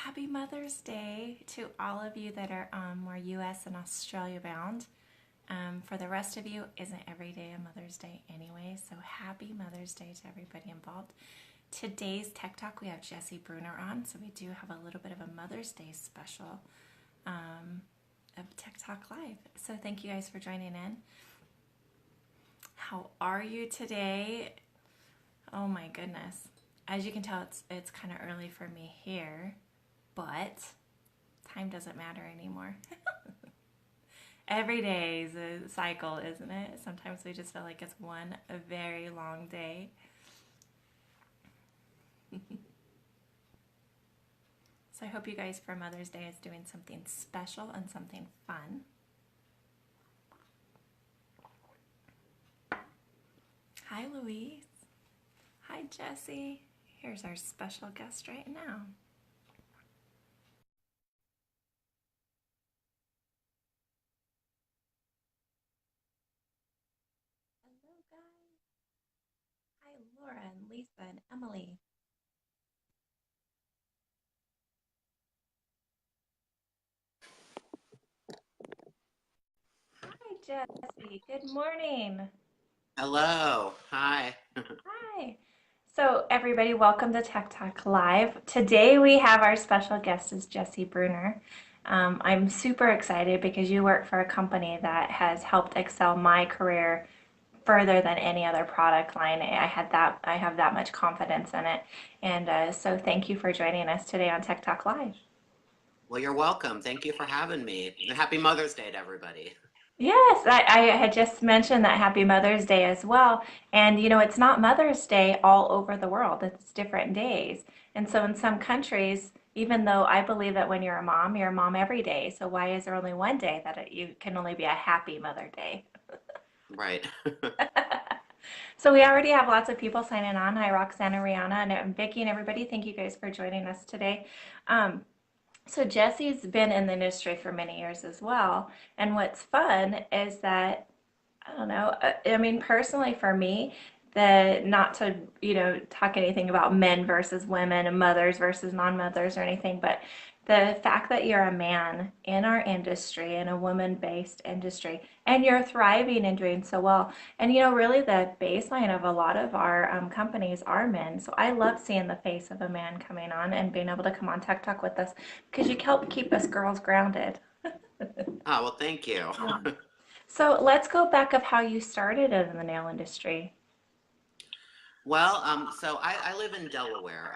happy Mother's Day to all of you that are more US and Australia bound. For the rest of you, isn't every day a Mother's Day anyway? So happy Mother's Day to everybody involved. Today's Tech Talk, we have Jesse Bruner on, so we do have a little bit of a Mother's Day special of Tech Talk Live. So thank you guys for joining in. How are you today? Oh my goodness. As you can tell, it's kind of early for me here, but time doesn't matter anymore. Every day is a cycle, isn't it? Sometimes we just feel like it's a very long day. So I hope you guys for Mother's Day is doing something special and something fun. Hi, Louise. Hi, Jesse. Here's our special guest right now. Hello, guys. Hi, Laura and Lisa and Emily. Hi, Jesse. Good morning. Hello. Hi. Hi. So, everybody, welcome to Tech Talk Live. Today we have our special guest is Jesse Bruner. I'm super excited because you work for a company that has helped excel my career further than any other product line. I have that much confidence in it, and so thank you for joining us today on Tech Talk Live. Well, you're welcome. Thank you for having me. And happy Mother's Day to everybody. Yes, I had just mentioned that Happy Mother's Day as well. And it's not Mother's Day all over the world, it's different days. And so in some countries, even though I believe that when you're a mom every day. So why is there only one day that you can only be a happy Mother Day? Right. So we already have lots of people signing on. Hi, Roxana, Rihanna, and Vicky, and everybody. Thank you guys for joining us today. Um, So Jesse's been in the industry for many years as well. And what's fun is that, I don't know, I mean, personally for me, the not to, talk anything about men versus women and mothers versus non-mothers or anything, but the fact that you're a man in our industry, in a woman-based industry, and you're thriving and doing so well. And really the baseline of a lot of our companies are men. So I love seeing the face of a man coming on and being able to come on Tech Talk with us because you help keep us girls grounded. Oh, well, thank you. Yeah. So let's go back of how you started in the nail industry. Well, so I live in Delaware.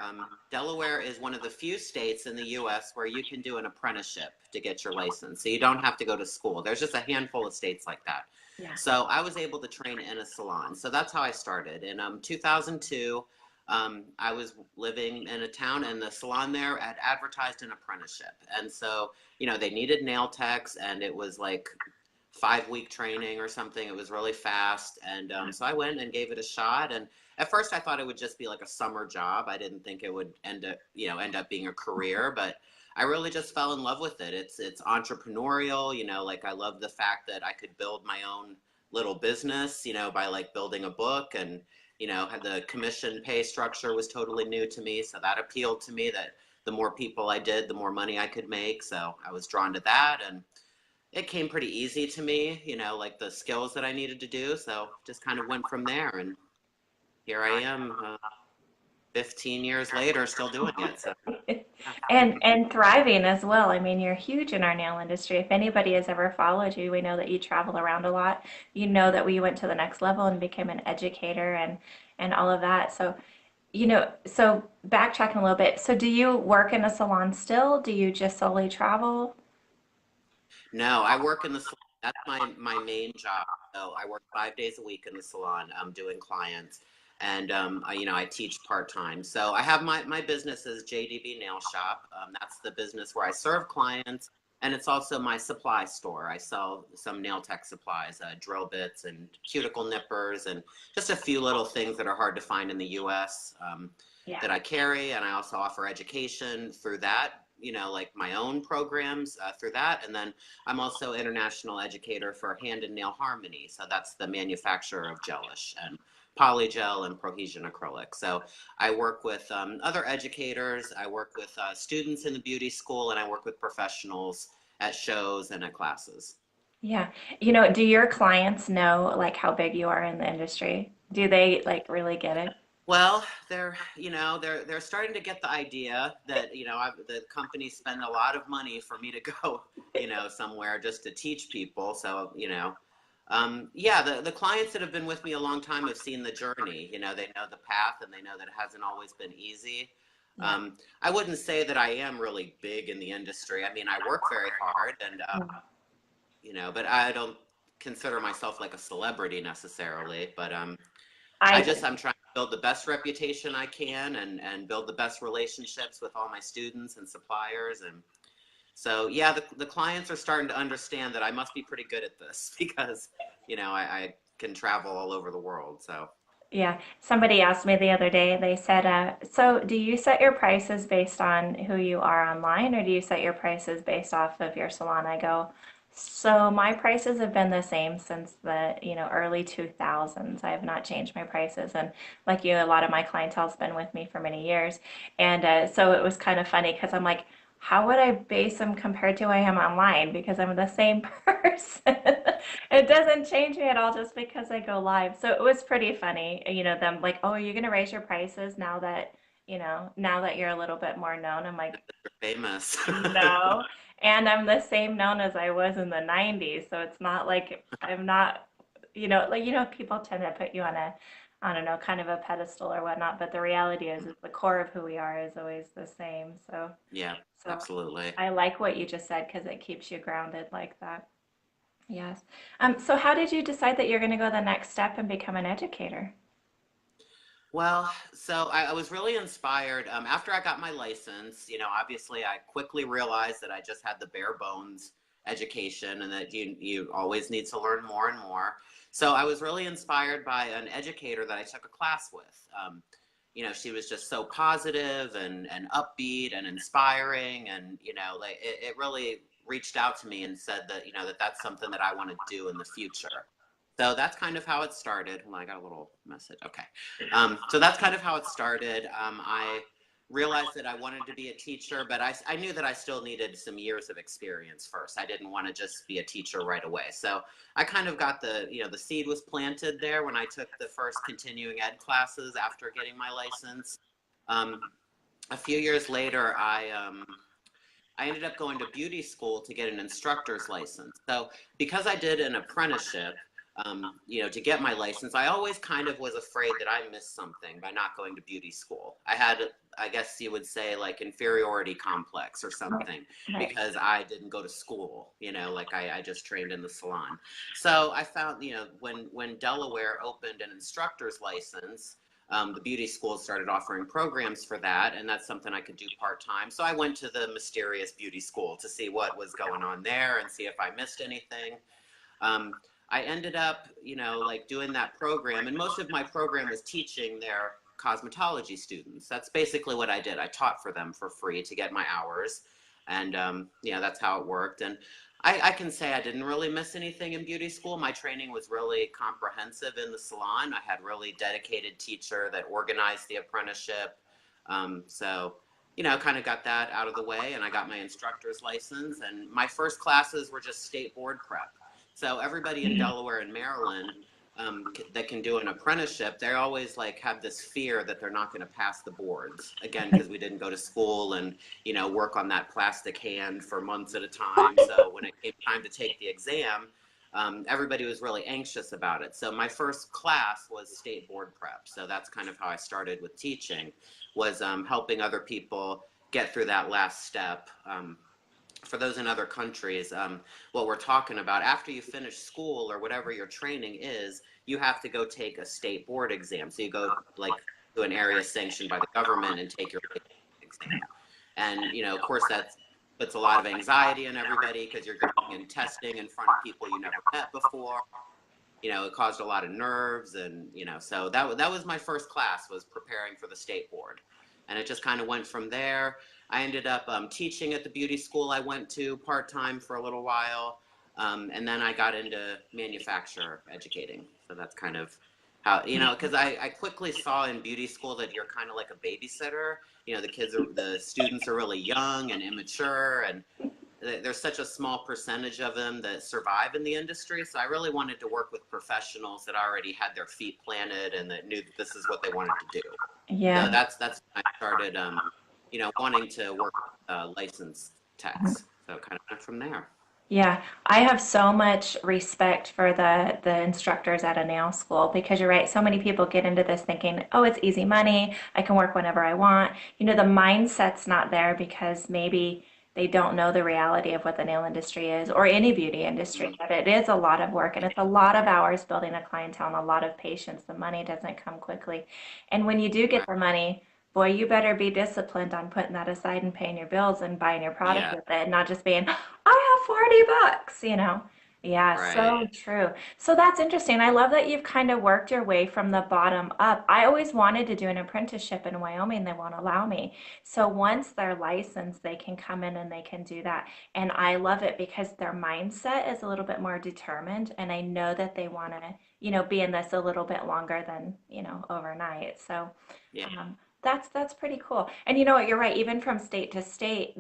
Delaware is one of the few states in the U.S. where you can do an apprenticeship to get your license. So you don't have to go to school. There's just a handful of states like that. Yeah. So I was able to train in a salon. So that's how I started. In 2002, I was living in a town, and the salon there had advertised an apprenticeship. And so, they needed nail techs, and it was like 5-week training or something. It was really fast. And so I went and gave it a shot. And at first I thought it would just be like a summer job. I didn't think it would end up being a career, but I really just fell in love with it. It's entrepreneurial, like I love the fact that I could build my own little business, by like building a book, and, had the commission pay structure was totally new to me. So that appealed to me, that the more people I did, the more money I could make. So I was drawn to that, and it came pretty easy to me, like the skills that I needed to do. So just kind of went from there. And here I am, 15 years later, still doing it. So, yeah. And thriving as well. I mean, you're huge in our nail industry. If anybody has ever followed you, we know that you travel around a lot. You know that we went to the next level and became an educator and all of that. So, so backtracking a little bit. So do you work in a salon still? Do you just solely travel? No, I work in the salon. That's my main job. So I work 5 days a week in the salon. I'm doing clients, and I teach part time. So I have my business is JDB Nail Shop. That's the business where I serve clients, and it's also my supply store. I sell some nail tech supplies, drill bits and cuticle nippers, and just a few little things that are hard to find in the U.S. Yeah. That I carry, and I also offer education through that. Like my own programs through that, and then I'm also international educator for Hand and Nail Harmony. So that's the manufacturer of gelish, and polygel and Prohesion acrylic. So I work with other educators, I work with students in the beauty school, and I work with professionals at shows and at classes. Yeah. Do your clients know like how big you are in the industry? Do they like really get it? Well, they're starting to get the idea that the companies spend a lot of money for me to go somewhere just to teach people. So yeah, the clients that have been with me a long time have seen the journey. They know the path and they know that it hasn't always been easy. Yeah. I wouldn't say that I am really big in the industry. I mean, I work very hard, and but I don't consider myself like a celebrity necessarily. But I I'm trying to build the best reputation I can, and build the best relationships with all my students and suppliers. And so, yeah, the clients are starting to understand that I must be pretty good at this because, I can travel all over the world. So, Yeah, somebody asked me the other day, they said, so do you set your prices based on who you are online, or do you set your prices based off of your salon? I go, so my prices have been the same since the, early 2000s. I have not changed my prices. And like you, a lot of my clientele's been with me for many years. And so it was kind of funny because I'm like, how would I base them compared to who I am online? Because I'm the same person. It doesn't change me at all just because I go live. So it was pretty funny, them like, oh, are you going to raise your prices now that you're a little bit more known? I'm like, famous. no. And I'm the same known as I was in the 90s. So it's not like I'm not, like, people tend to put you on a, I don't know, kind of a pedestal or whatnot. But the reality is the core of who we are is always the same. Yeah, So absolutely. I like what you just said because it keeps you grounded like that. Yes. So how did you decide that you're going to go the next step and become an educator? Well, so I was really inspired after I got my license. Obviously, I quickly realized that I just had the bare bones education, and that you always need to learn more and more. So I was really inspired by an educator that I took a class with. She was just so positive and upbeat and inspiring, and like it really reached out to me and said that that's something that I want to do in the future. So that's kind of how it started. Well, I got a little message. Okay. So that's kind of how it started. I realized that I wanted to be a teacher, but I knew that I still needed some years of experience first. I didn't want to just be a teacher right away. So I kind of got the seed was planted there when I took the first continuing ed classes after getting my license. Um, a few years later, I ended up going to beauty school to get an instructor's license. So because I did an apprenticeship, to get my license, I always kind of was afraid that I missed something by not going to beauty school. I had, I guess you would say, like inferiority complex or Right. something Right. because I didn't go to school, like I just trained in the salon. So I found, when Delaware opened an instructor's license, the beauty school started offering programs for that, and that's something I could do part-time. So I went to the mysterious beauty school to see what was going on there and see if I missed anything. um, I ended up, like doing that program, and most of my program was teaching their cosmetology students. That's basically what I did. I taught for them for free to get my hours, and that's how it worked. And I can say I didn't really miss anything in beauty school. My training was really comprehensive in the salon. I had really dedicated teacher that organized the apprenticeship. So kind of got that out of the way, and I got my instructor's license. And my first classes were just state board prep. So everybody in Delaware and Maryland that can do an apprenticeship, they always like have this fear that they're not going to pass the boards again because we didn't go to school and work on that plastic hand for months at a time. So when it came time to take the exam, everybody was really anxious about it. So my first class was state board prep. So that's kind of how I started with teaching, was helping other people get through that last step. For those in other countries, what we're talking about, after you finish school or whatever your training is, you have to go take a state board exam. So you go like to an area sanctioned by the government and take your exam. And, of course, that puts a lot of anxiety in everybody because you're going and testing in front of people you never met before. It caused a lot of nerves, and, so that was my first class, was preparing for the state board. And it just kind of went from there. I ended up teaching at the beauty school I went to part-time for a little while. And then I got into manufacturer educating. So that's kind of How, because I quickly saw in beauty school that you're kind of like a babysitter. The students are really young and immature, and there's such a small percentage of them that survive in the industry. So I really wanted to work with professionals that already had their feet planted and that knew that this is what they wanted to do. So Yeah. that's when I started, wanting to work with licensed techs. So kind of went from there. Yeah, I have so much respect for the instructors at a nail school because you're right. So many people get into this thinking, "Oh, it's easy money. I can work whenever I want." The mindset's not there because maybe they don't know the reality of what the nail industry is or any beauty industry, Mhm. that it is a lot of work and it's a lot of hours building a clientele and a lot of patience. The money doesn't come quickly. And when you do get Right. the money, boy, you better be disciplined on putting that aside and paying your bills and buying your product Yeah. with it, and not just being, I have 40 bucks. Yeah, Right. so true. So that's interesting. I love that you've kind of worked your way from the bottom up. I always wanted to do an apprenticeship in Wyoming. They won't allow me. So once they're licensed, they can come in and they can do that. And I love it because their mindset is a little bit more determined. And I know that they want to, be in this a little bit longer than, overnight. So Yeah. that's pretty cool. And you know what, you're right, even from state to state,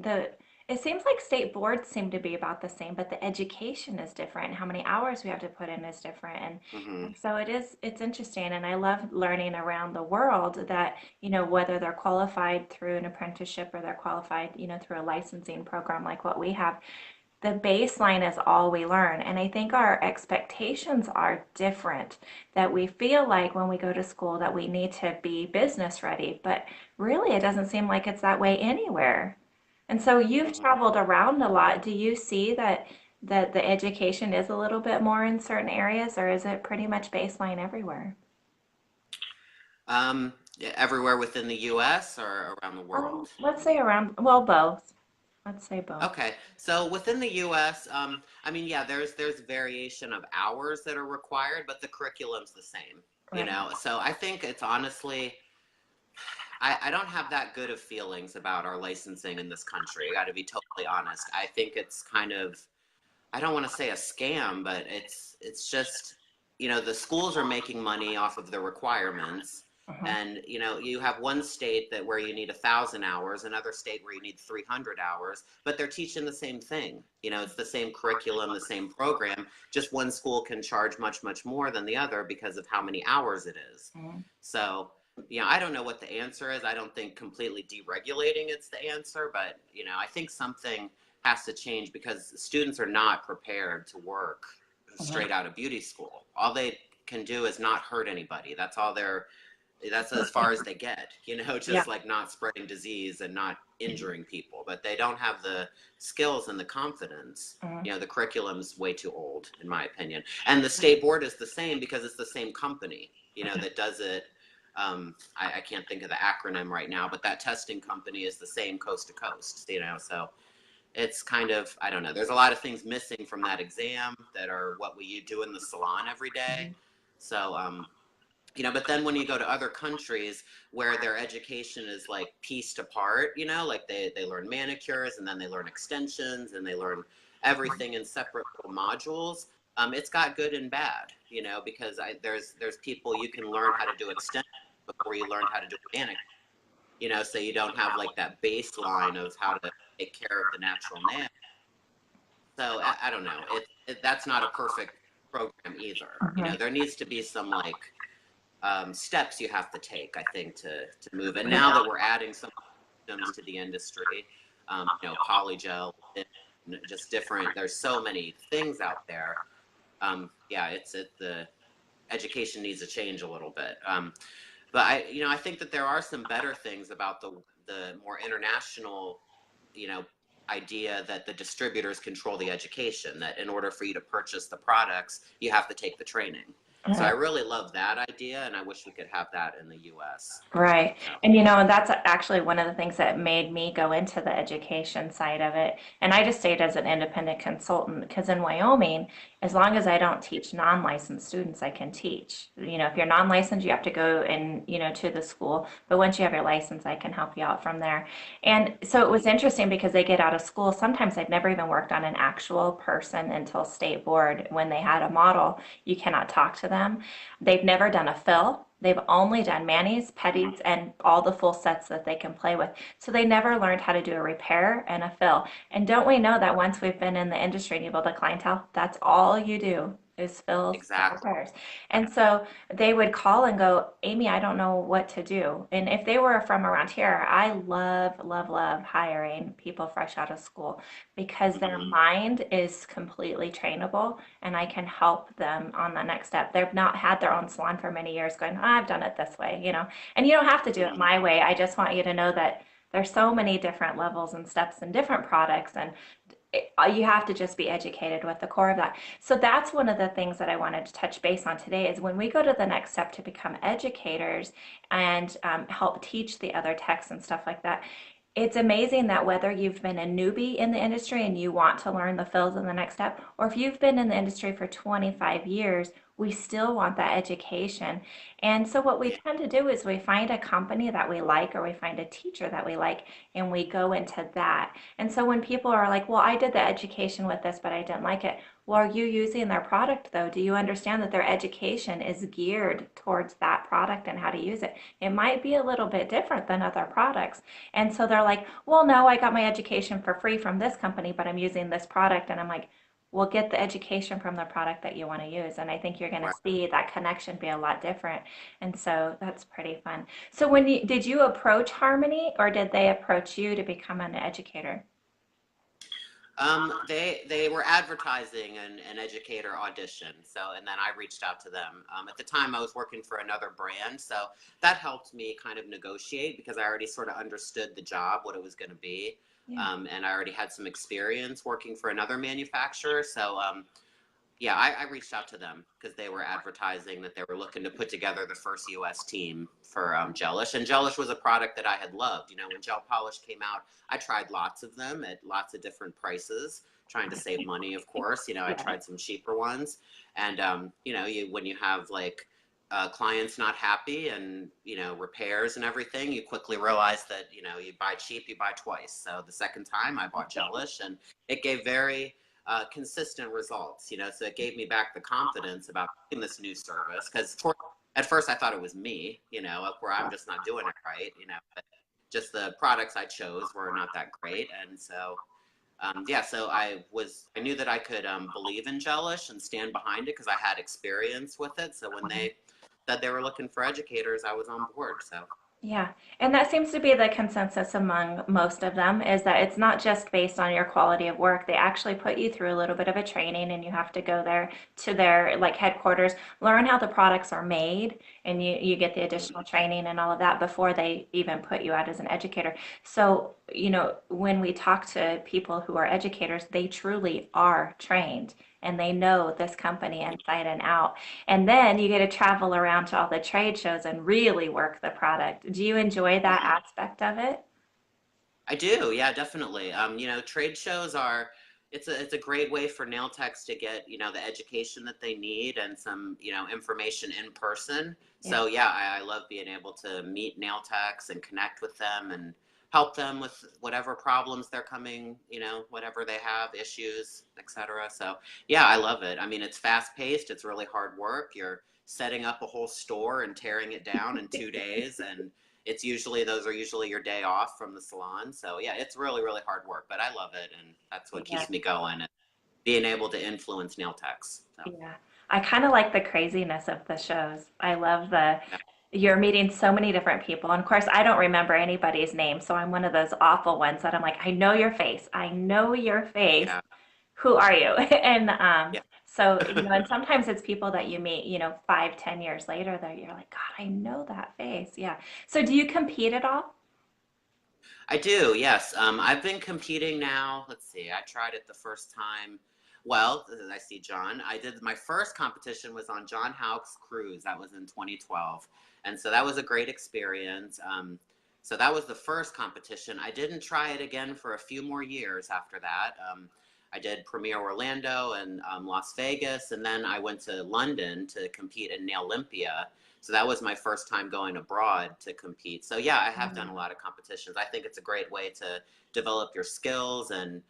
it seems like state boards seem to be about the same, but the education is different. How many hours we have to put in is different. Hmm. And so it's interesting. And I love learning around the world that, whether they're qualified through an apprenticeship or they're qualified, through a licensing program like what we have, the baseline is all we learn. And I think our expectations are different, that we feel like when we go to school that we need to be business ready, but really it doesn't seem like it's that way anywhere. And so you've Hmm. traveled around a lot. Do you see that the education is a little bit more in certain areas, or is it pretty much baseline everywhere? Yeah, everywhere within the US or around the world? Let's say around, well, both. Let's say both. Okay, so within the U.S., I mean, yeah, there's variation of hours that are required, but the curriculum's the same, Right. So I think it's honestly, I don't have that good of feelings about our licensing in this country. I got to be totally honest. I think it's kind of, I don't want to say a scam, but it's just, the schools are making money off of the requirements. Uh-huh. And you have one state that where you need 1,000 hours, another state where you need 300 hours, but they're teaching the same thing. It's the same curriculum, the same program. Just one school can charge much, much more than the other because of how many hours it is. Mhm. So, I don't know what the answer is. I don't think completely deregulating it's the answer, but I think something has to change because students are not prepared to work Mhm. straight out of beauty school. All they can do is not hurt anybody. That's as far as they get, Yeah. just like not spreading disease and not injuring people, but they don't have the skills and the confidence. Mhm. The curriculum's way too old, in my opinion. And the state board is the same because it's the same company, that does it. I can't think of the acronym right now, but that testing company is the same coast to coast, so it's kind of, I don't know, there's a lot of things missing from that exam that are what we do in the salon every day. Mhm. So but then when you go to other countries where their education is like pieced apart, like they learn manicures and then they learn extensions and they learn everything in separate little modules. It's got good and bad, because there's people you can learn how to do extensions before you learn how to do a manicure, so you don't have like that baseline of how to take care of the natural nail. So I don't know. That's not a perfect program either. Mhm. There needs to be some like steps you have to take, I think, to move. And now that we're adding some systems to the industry, polygel, just different. There's so many things out there. Yeah, the education needs to change a little bit. But I think that there are some better things about the more international, you know, idea that the distributors control the education, that in order for you to purchase the products, you have to take the training. So I Mhm. really love that idea, and I wish we could have that in the US. Right. So, And that's actually one of the things that made me go into the education side of it. And I just stayed as an independent consultant because in Wyoming, as long as I don't teach non-licensed students, I can teach. You know, if you're non-licensed, you have to go and, you know, to the school. But once you have your license, I can help you out from there. And so it was interesting because they get out of school. Sometimes I'd never even worked on an actual person until state board. When they had a model, you cannot talk to them. They've never done a fill. They've only done manis, petties, and all the full sets that they can play with. So they never learned how to do a repair and a fill. And don't we know that once we've been in the industry and you build a clientele, that's all you do is fills and Exactly. repairs. And so they would call and go, Amy, I don't know what to do. And if they were from around here, I love, love, love hiring people fresh out of school because their Hmm. mind is completely trainable and I can help them on the next step. They've not had their own salon for many years going, "Oh, I've done it this way, you know, and you don't have to do it Hmm. my way. I just want you to know that there's so many different levels and steps and different products and you have to just be educated with the core of that. So that's one of the things that I wanted to touch base on today is when we go to the next step to become educators and help teach the other techs and stuff like that, it's amazing that whether you've been a newbie in the industry and you want to learn the fills in the next step, or if you've been in the industry for 25 years, we still want that education. And so what we Yeah. tend to do is we find a company that we like or we find a teacher that we like and we go into that. And so when people are like, well, I did the education with this, but I didn't like it. Well, are you using their product though? Do you understand that their education is geared towards that product and how to use it? It might be a little bit different than other products. And so they're like, well, no, I got my education for free from this company, but I'm using this product. And I'm like, well, get the education from the product that you want to use. And I think you're going to Right. see that connection be a lot different. And so that's pretty fun. So when you did you approach Harmony or did they approach you to become an educator? They were advertising an educator audition. So, and then I reached out to them. At the time, I was working for another brand, so that helped me kind of negotiate because I already sort of understood the job, what it was going to be, Yeah. and I already had some experience working for another manufacturer. So, yeah, I reached out to them because they were advertising that they were looking to put together the first US team for Gelish. And Gelish was a product that I had loved. You know, when gel polish came out, I tried lots of them at lots of different prices, trying to save money, of course. You know, I Yeah. tried some cheaper ones. And, you know, when you have like clients not happy and, you know, repairs and everything, you quickly realize that, you know, you buy cheap, you buy twice. So the second time I bought Gelish and it gave very consistent results, you know, so it gave me back the confidence about doing this new service because at first I thought it was me, you know, where I'm just not doing it right, you know, but just the products I chose were not that great. And so, yeah, so I knew that I could believe in Gelish and stand behind it because I had experience with it. So when they said they were looking for educators, I was on board. So, Yeah, and that seems to be the consensus among most of them is that it's not just based on your quality of work. They actually put you through a little bit of a training and you have to go there to their like headquarters, learn how the products are made, and you get the additional training and all of that before they even put you out as an educator. So, you know, when we talk to people who are educators, they truly are trained and they know this company inside and out. And then you get to travel around to all the trade shows and really work the product. Do you enjoy that mhm. aspect of it? I do, yeah, definitely. You know, trade shows are it's a great way for nail techs to get, you know, the education that they need and some, you know, information in person. Yeah. So yeah, I love being able to meet nail techs and connect with them and help them with whatever problems they're coming, you know, whatever they have, issues, etc. So yeah, I love it. I mean, it's fast paced, it's really hard work. You're setting up a whole store and tearing it down in 2 days and it's usually those are usually your day off from the salon. So yeah, it's really, really hard work, but I love it and that's what Yeah. keeps me going and being able to influence nail techs. So Yeah. I kind of like the craziness of the shows. I love the yeah. you're meeting so many different people. And of course, I don't remember anybody's name, so I'm one of those awful ones that I'm like, I know your face. I know your face. Yeah. Who are you? And Yeah. so, you know, and sometimes it's people that you meet, you know, 5, 10 years later that you're like, God, I know that face. Yeah. So do you compete at all? I do, yes. I've been competing now. Let's see, I tried it the first time. Well, I see John. I did my first competition was on John Houck's cruise. That was in 2012. And so that was a great experience. So that was the first competition. I didn't try it again for a few more years after that. I did Premier Orlando and Las Vegas, and then I went to London to compete in Nail Olympia. So that was my first time going abroad to compete. So yeah, I have done a lot of competitions. I think it's a great way to develop your skills and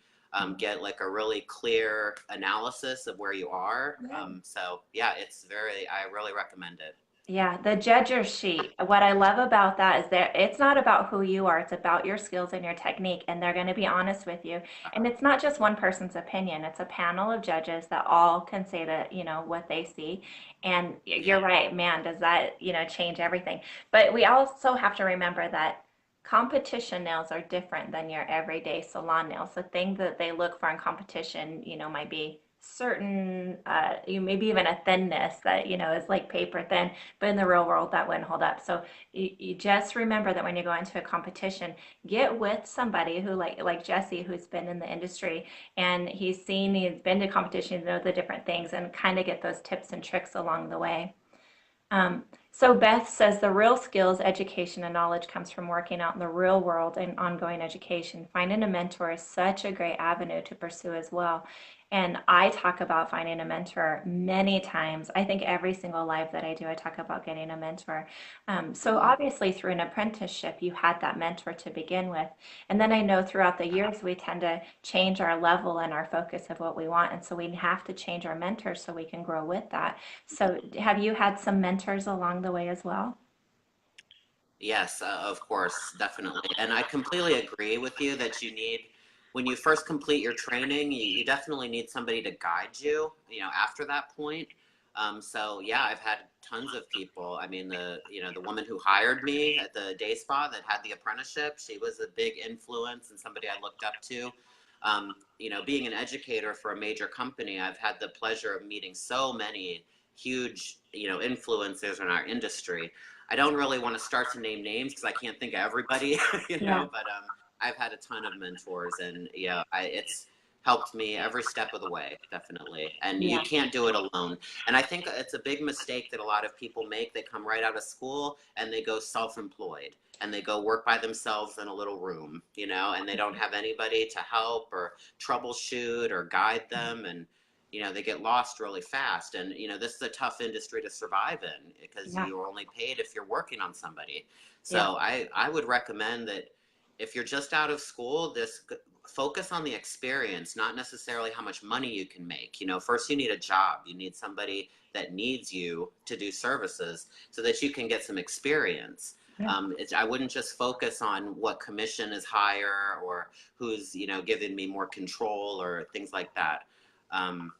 get like a really clear analysis of where you are. Yeah. So yeah, I really recommend it. Yeah, the judger sheet. What I love about that is that it's not about who you are, it's about your skills and your technique, and they're going to be honest with you. And it's not just one person's opinion, it's a panel of judges that all can say that, what they see. And you're right, man, does that, change everything. But we also have to remember that competition nails are different than your everyday salon nails. The thing that they look for in competition, might be certain, you maybe even a thinness that, is like paper thin, but in the real world that wouldn't hold up. So you just remember that when you go into a competition, get with somebody who like Jesse, who's been in the industry and he's been to competitions, know the different things, and kind of get those tips and tricks along the way. So Beth says the real skills, education, and knowledge comes from working out in the real world and ongoing education. Finding a mentor is such a great avenue to pursue as well. And I talk about finding a mentor many times. I think every single live that I do, I talk about getting a mentor. So Mhm. obviously through an apprenticeship, you had that mentor to begin with. And then I know throughout the years, we tend to change our level and our focus of what we want. And so we have to change our mentors so we can grow with that. So, have you had some mentors along the way as well? Yes, of course, definitely. And I completely agree with you that when you first complete your training, you definitely need somebody to guide you, after that point. So yeah, I've had tons of people. I mean, the woman who hired me at the day spa that had the apprenticeship, she was a big influence and somebody I looked up to. Being an educator for a major company, I've had the pleasure of meeting so many huge, influencers in our industry. I don't really want to start to name names because I can't think of everybody, Yeah, but I've had a ton of mentors, and yeah, it's helped me every step of the way, definitely. And you yeah, can't do it alone. And I think it's a big mistake that a lot of people make. They come right out of school and they go self-employed and they go work by themselves in a little room, and they don't have anybody to help or troubleshoot or guide them. And they get lost really fast. And this is a tough industry to survive in because yeah, you're only paid if you're working on somebody. yeah. So I would recommend that if you're just out of school, just focus on the experience, not necessarily how much money you can make. First you need a job. You need somebody that needs you to do services so that you can get some experience. Yeah. I wouldn't just focus on what commission is higher or who's, giving me more control or things like that. Um,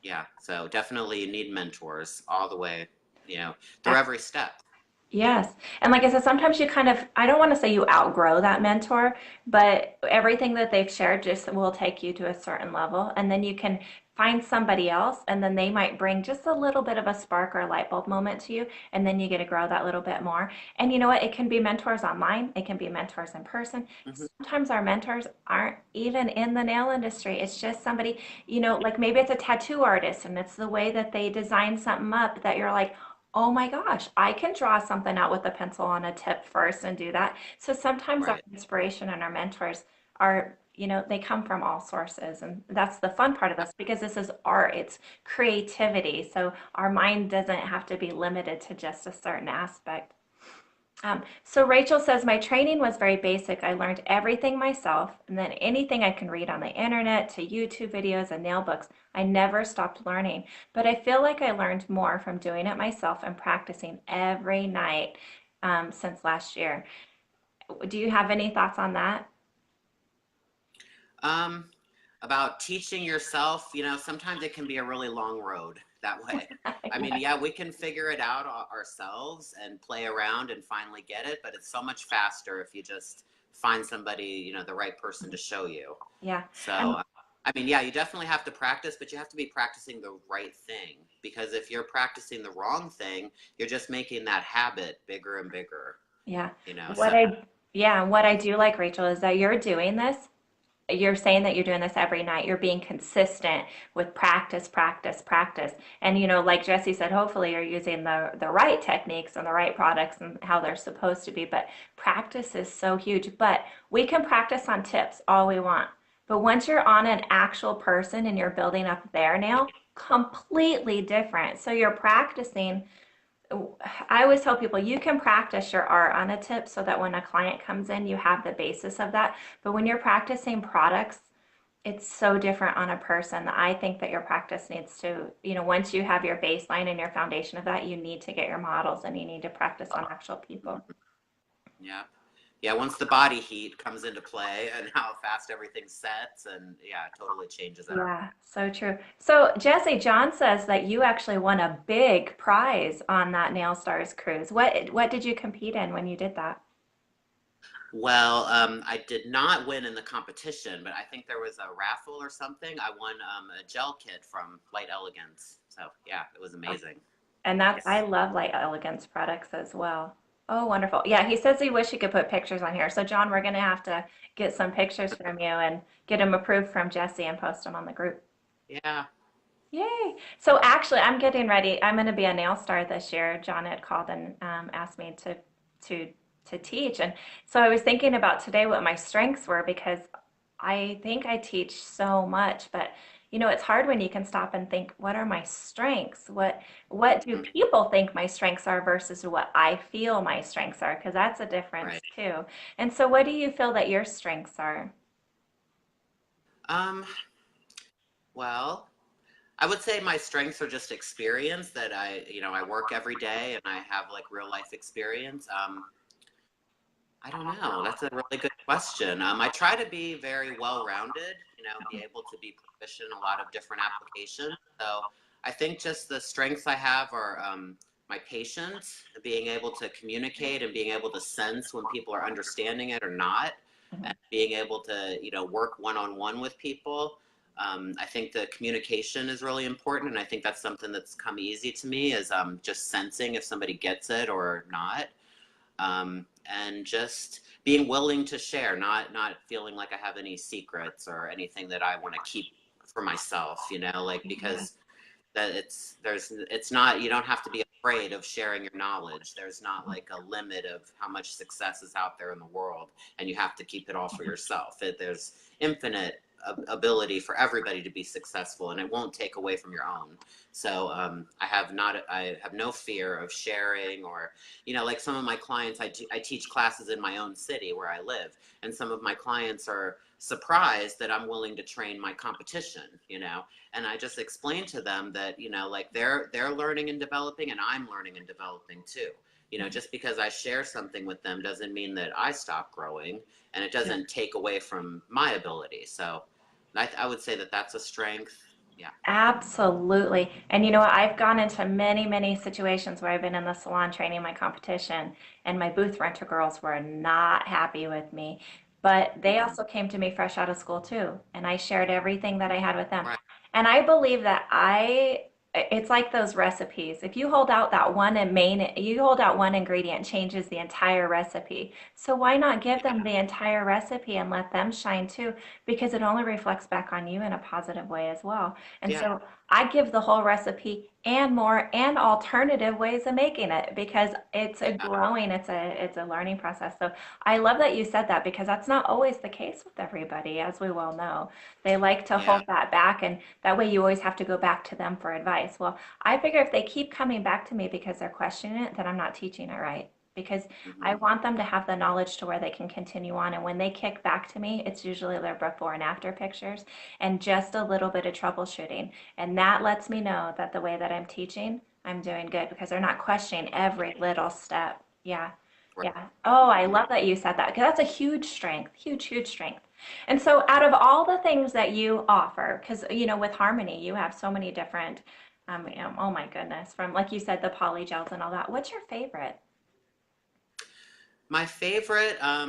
yeah, so definitely you need mentors all the way, through every step. Yes. And like I said, sometimes you kind of, I don't want to say you outgrow that mentor, but everything that they've shared just will take you to a certain level. And then you can find somebody else, and then they might bring just a little bit of a spark or a light bulb moment to you. And then you get to grow that little bit more. And you know what? It can be mentors online, it can be mentors in person. Hmm. Sometimes our mentors aren't even in the nail industry. It's just somebody, like maybe it's a tattoo artist and it's the way that they design something up that you're like, oh my gosh, I can draw something out with a pencil on a tip first and do that. So sometimes our Right. inspiration and our mentors are, they come from all sources. And that's the fun part of this because this is art, it's creativity. So our mind doesn't have to be limited to just a certain aspect. So Rachel says, my training was very basic. I learned everything myself, and then anything I can read on the internet to YouTube videos and nail books. I never stopped learning, but I feel like I learned more from doing it myself and practicing every night since last year. Do you have any thoughts on that? Um, about teaching yourself, sometimes it can be a really long road that way. I mean, Yeah, yeah, we can figure it out ourselves and play around and finally get it, but it's so much faster if you just find somebody, the right person to show you. yeah, So, and I mean, yeah, you definitely have to practice, but you have to be practicing the right thing because if you're practicing the wrong thing, you're just making that habit bigger and bigger, yeah. So, What I do like, Rachel, is that you're saying that you're doing this every night. You're being consistent with practice, practice, practice. And like Jesse said, hopefully you're using the right techniques and the right products and how they're supposed to be. But practice is so huge. But we can practice on tips all we want. But once you're on an actual person and you're building up their nail, completely different. So you're practicing. I always tell people you can practice your art on a tip so that when a client comes in, you have the basis of that. But when you're practicing products, it's so different on a person. I think that your practice needs to, once you have your baseline and your foundation of that, you need to get your models and you need to practice on actual people. Yeah. Yeah, once the body heat comes into play and how fast everything sets, and yeah, it totally changes everything. Yeah, so true. So, Jesse, John says that you actually won a big prize on that Nail Stars cruise. What did you compete in when you did that? Well, I did not win in the competition, but I think there was a raffle or something. I won a gel kit from Light Elegance. So yeah, it was amazing. And that's, I Yes. love Light Elegance products as well. Oh, wonderful. Yeah, he says he wish he could put pictures on here. So, John, we're going to have to get some pictures from you and get them approved from Jesse and post them on the group. Yeah. Yay. So actually, I'm getting ready. I'm going to be a nail star this year. John had called and asked me to to teach. And so I was thinking about today what my strengths were because I think I teach so much, but it's hard when you can stop and think, what are my strengths? What do Mhm. people think my strengths are versus what I feel my strengths are? Because that's a difference Right. too. And so what do you feel that your strengths are? Um, well, I would say my strengths are just experience that I work every day and I have like real life experience. I don't know. That's a really good question. I try to be very well rounded, be able to be proficient in a lot of different applications. So I think just the strengths I have are my patience, being able to communicate and being able to sense when people are understanding it or not, and being able to, work one on one with people. I think the communication is really important, and I think that's something that's come easy to me is just sensing if somebody gets it or not, and just being willing to share, not feeling like I have any secrets or anything that I want to keep for myself, like because that it's not, you don't have to be afraid of sharing your knowledge. There's not like a limit of how much success is out there in the world and you have to keep it all for yourself. There's infinite ability for everybody to be successful and it won't take away from your own. So I have no fear of sharing, or like some of my clients, I teach classes in my own city where I live, and some of my clients are surprised that I'm willing to train my competition, and I just explain to them that, like they're learning and developing and I'm learning and developing too. Just because I share something with them doesn't mean that I stop growing, and it Yeah. doesn't take away from my ability. So I would say that that's a strength. Yeah. Absolutely. And you know what? I've gone into many, many situations where I've been in the salon training my competition, and my booth renter girls were not happy with me. But they Mhm. also came to me fresh out of school too, and I shared everything that I had with them. Right. And I believe that it's like those recipes. If you hold out that you hold out one ingredient, changes the entire recipe. So why not give Yeah. them the entire recipe and let them shine too? Because it only reflects back on you in a positive way as well. And Yeah. so I give the whole recipe and more and alternative ways of making it because Yeah. it's a learning process. So I love that you said that because that's not always the case with everybody, as we well know. They like to Yeah. hold that back, and that way you always have to go back to them for advice. Well, I figure if they keep coming back to me because they're questioning it, then I'm not teaching it right. Because I Hmm. want them to have the knowledge to where they can continue on. And when they kick back to me, it's usually their before and after pictures and just a little bit of troubleshooting. And that lets me know that the way that I'm teaching, I'm doing good because they're not questioning every little step. Yeah. Right. Yeah. Oh, I Hmm. love that you said that because that's a huge strength, huge, huge strength. And so, out of all the things that you offer, because with Harmony, you have so many different, oh my goodness, from like you said, the poly gels and all that. What's your favorite? My favorite, I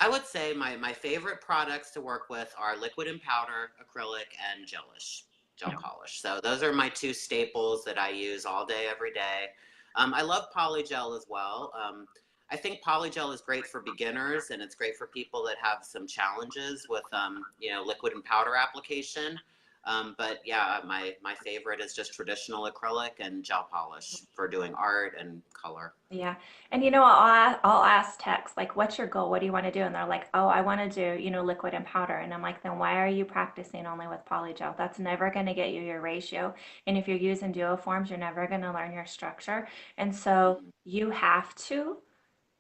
would say my favorite products to work with are liquid and powder, acrylic, and gel polish. So those are my two staples that I use all day, every day. I love polygel as well. I think polygel is great for beginners, and it's great for people that have some challenges with liquid and powder application. But yeah, my favorite is just traditional acrylic and gel polish for doing art and color. Yeah. And I'll ask techs, like, what's your goal? What do you want to do? And they're like, oh, I want to do, liquid and powder. And I'm like, then why are you practicing only with polygel? That's never going to get you your ratio. And if you're using duoforms, you're never going to learn your structure. And so Mhm. you have to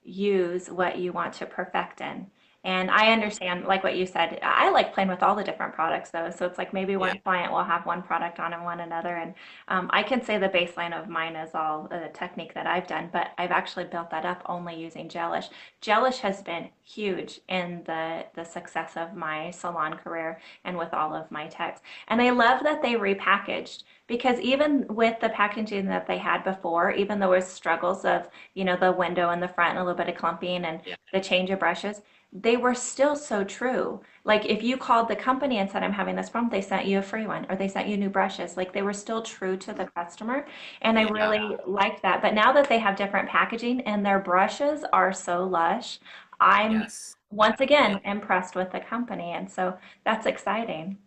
use what you want to perfect in. And I understand, like what you said, I like playing with all the different products though. So it's like maybe Yeah. one client will have one product on and one another. And I can say the baseline of mine is all a technique that I've done, but I've actually built that up only using gelish. Gelish has been huge in the success of my salon career and with all of my techs. And I love that they repackaged because even with the packaging that they had before, even though there was struggles of the window in the front and a little bit of clumping and Yeah. the change of brushes, they were still so true. Like if you called the company and said, I'm having this problem, they sent you a free one or they sent you new brushes. Like they were still true to the customer. And I Yeah. really liked that. But now that they have different packaging and their brushes are so lush, I'm Yes. once Yeah. again impressed with the company. And so that's exciting.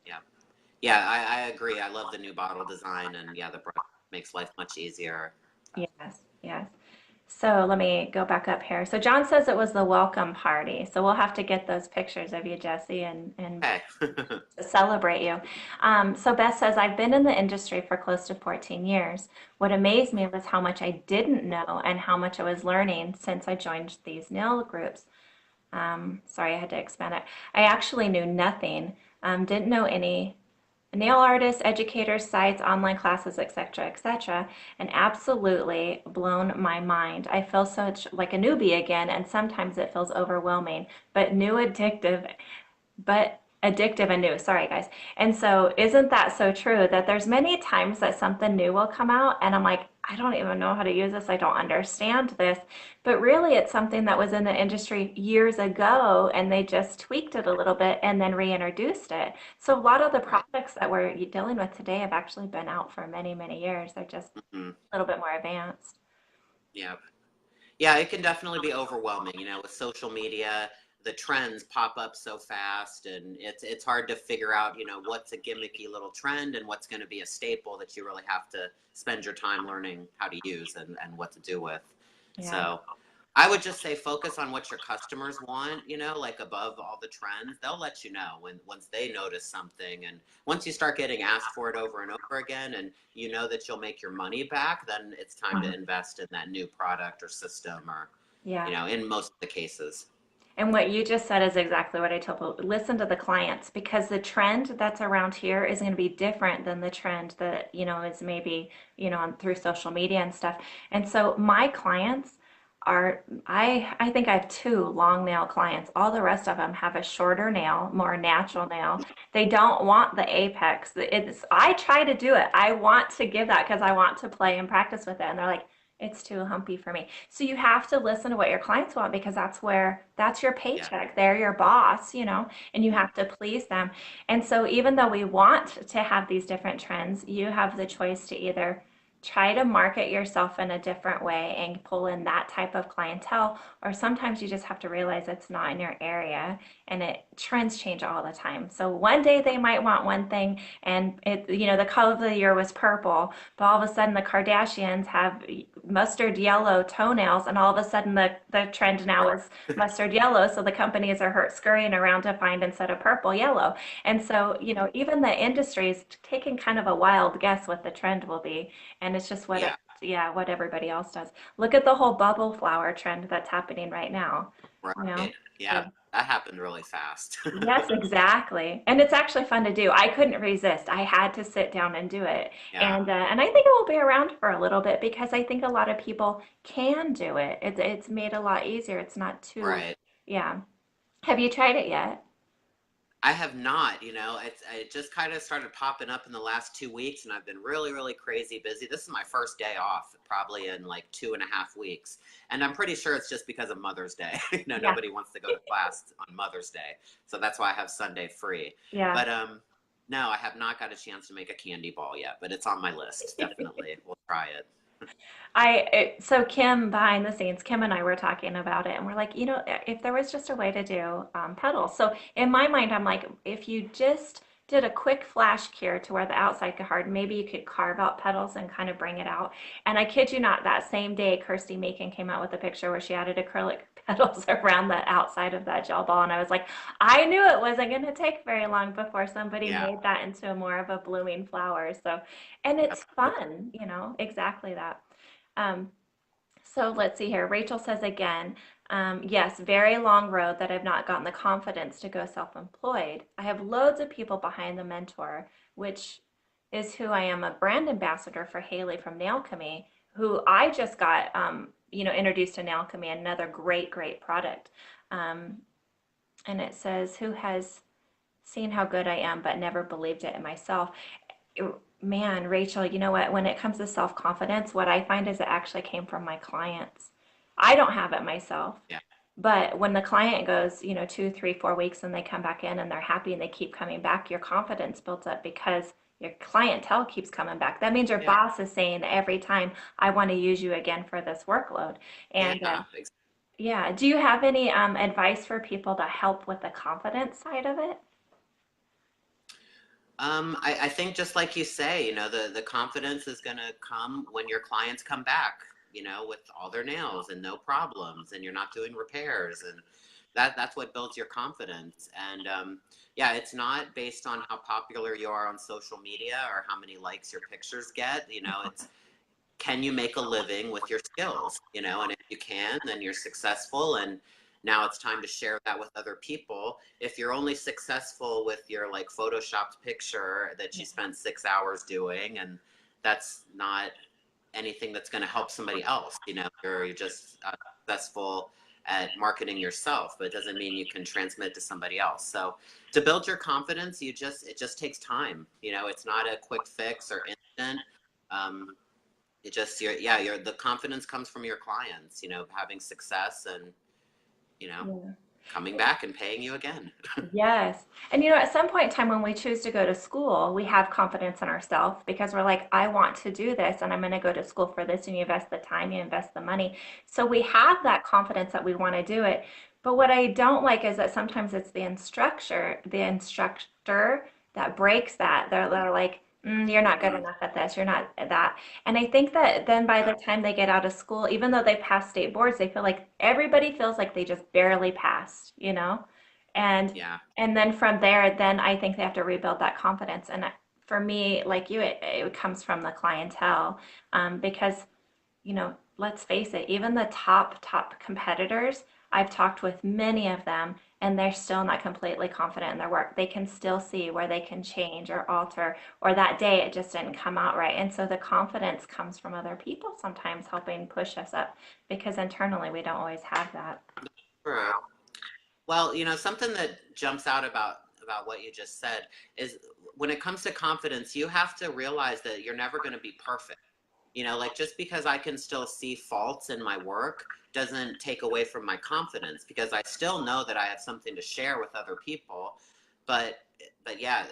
Yeah. Yeah. I agree. I love the new bottle design, and yeah, the brush makes life much easier. Yes, yes. So let me go back up here. So John says it was the welcome party. So we'll have to get those pictures of you, Jesse, and Okay. celebrate you. So Beth says, I've been in the industry for close to 14 years. What amazed me was how much I didn't know and how much I was learning since I joined these nail groups. Sorry, I had to expand it. I actually knew nothing, didn't know any nail artists, educators, sites, online classes, etc., etc., and absolutely blown my mind. I feel such like a newbie again, and sometimes it feels overwhelming, but addictive and new. Sorry, guys. And so, isn't that so true that there's many times that something new will come out, and I'm like, I don't even know how to use this. I don't understand this. But really, it's something that was in the industry years ago, and they just tweaked it a little bit and then reintroduced it. So, a lot of the Right. products that we're dealing with today have actually been out for many, many years. They're just Hmm. a little bit more advanced. Yeah. Yeah, it can definitely be overwhelming, with social media, the trends pop up so fast, and it's hard to figure out, what's a gimmicky little trend and what's going to be a staple that you really have to spend your time learning how to use and what to do with. Yeah. So I would just say focus on what your customers want, like above all the trends. They'll let you know once they notice something. And once you start getting asked for it over and over again and you know that you'll make your money back, then it's time to Uh-huh. invest in that new product or system or, Yeah. in most of the cases. And what you just said is exactly what I tell people. Listen to the clients because the trend that's around here is going to be different than the trend that, is maybe, through social media and stuff. And so my clients I think I have two long nail clients. All the rest of them have a shorter nail, more natural nail. They don't want the apex. I try to do it. I want to give that because I want to play and practice with it. And they're like, it's too humpy for me. So you have to listen to what your clients want because that's your Yeah. paycheck. They're your boss, and you Mhm. have to please them. And so even though we want to have these different trends, you have the choice to either try to market yourself in a different way and pull in that type of clientele, or sometimes you just have to realize it's not in your area and trends change all the time. So one day they might want one thing and the color of the year was purple, but all of a sudden the Kardashians have mustard yellow toenails, and all of a sudden the trend now is mustard yellow. So the companies are scurrying around to find instead of purple, yellow. And so, Mhm. even the industry is taking kind of a wild guess what the trend will be. And it's just Yeah. yeah, what everybody else does. Look at the whole bubble flower trend that's happening right now. You know, Right. Yeah. the That happened really fast. Yes, exactly. And it's actually fun to do. I couldn't resist. I had to sit down and do it. Yeah. And I think it will be around for a little bit because I think a lot of people can do it. It's made a lot easier. It's not too, Right. yeah. Have you tried it yet? I have not, it just kind of started popping up in the last 2 weeks, and I've been really, really crazy busy. This is my first day off, probably in like 2.5 weeks. And I'm pretty sure it's just because of Mother's Day. Yeah, Nobody wants to go to class on Mother's Day. So that's why I have Sunday free. yeah. But no, I have not got a chance to make a candy ball yet, but it's on my list. Definitely. We'll try it. So Kim behind the scenes, Kim and I were talking about it, and we're like, if there was just a way to do petals. So in my mind, I'm like, if you just did a quick flash cure to where the outside could harden. Maybe you could carve out petals and kind of bring it out. And I kid you not, that same day, Kirsty Macon came out with a picture where she added acrylic petals around the outside of that gel ball. And I was like, I knew it wasn't going to take very long before somebody Yeah, made that into more of a blooming flower. So, and it's fun, exactly that. Um, so let's see here. Rachel says again, yes, very long road that I've not gotten the confidence to go self-employed. I have loads of people behind the mentor, which is who I am a brand ambassador for Haley from Nailchemy, who I just got, introduced to Nailchemy, another great, great product. Um, and it says, who has seen how good I am, but never believed it in myself. Man, Rachel, you know what? When it comes to self-confidence, what I find is it actually came from my clients. I don't have it myself, yeah, but when the client goes, 2, 3, 4 weeks and they come back in and they're happy and they keep coming back, your confidence builds up because your clientele keeps coming back. That means your yeah, boss is saying every time, I want to use you again for this workload. And yeah. yeah, do you have any advice for people to help with the confidence side of it? I think just like you say, the confidence is going to come when your clients come back, with all their nails and no problems, and you're not doing repairs, and that's what builds your confidence. And yeah, it's not based on how popular you are on social media or how many likes your pictures get. It's, can you make a living with your skills, and if you can, then you're successful. And now it's time to share that with other people. If you're only successful with your like photoshopped picture that you spent 6 hours doing, and that's not anything that's going to help somebody else, you're just successful at marketing yourself, but it doesn't mean you can transmit to somebody else. So to build your confidence, it just takes time. It's not a quick fix or instant. um, it just the confidence comes from your clients, having success, and you know Yeah. coming back and paying you again. Yes. And at some point in time when we choose to go to school, we have confidence in ourselves because we're like, I want to do this and I'm going to go to school for this. And you invest the time, you invest the money. So we have that confidence that we want to do it. But what I don't like is that sometimes it's the instructor that breaks that. They're like, you're not good Hmm. enough at this, you're not at that. And I think that then by the time they get out of school, even though they pass state boards, they feel like everybody feels like they just barely passed. And Yeah. and then from there, then I think they have to rebuild that confidence. And for me, like you, it comes from the clientele, because let's face it, even the top competitors, I've talked with many of them, and they're still not completely confident in their work. They can still see where they can change or alter, or that day it just didn't come out right. And so the confidence comes from other people sometimes helping push us up because internally we don't always have that. True. Well, something that jumps out about what you just said is, when it comes to confidence, you have to realize that you're never going to be perfect. Like, just because I can still see faults in my work doesn't take away from my confidence, because I still know that I have something to share with other people. But yeah,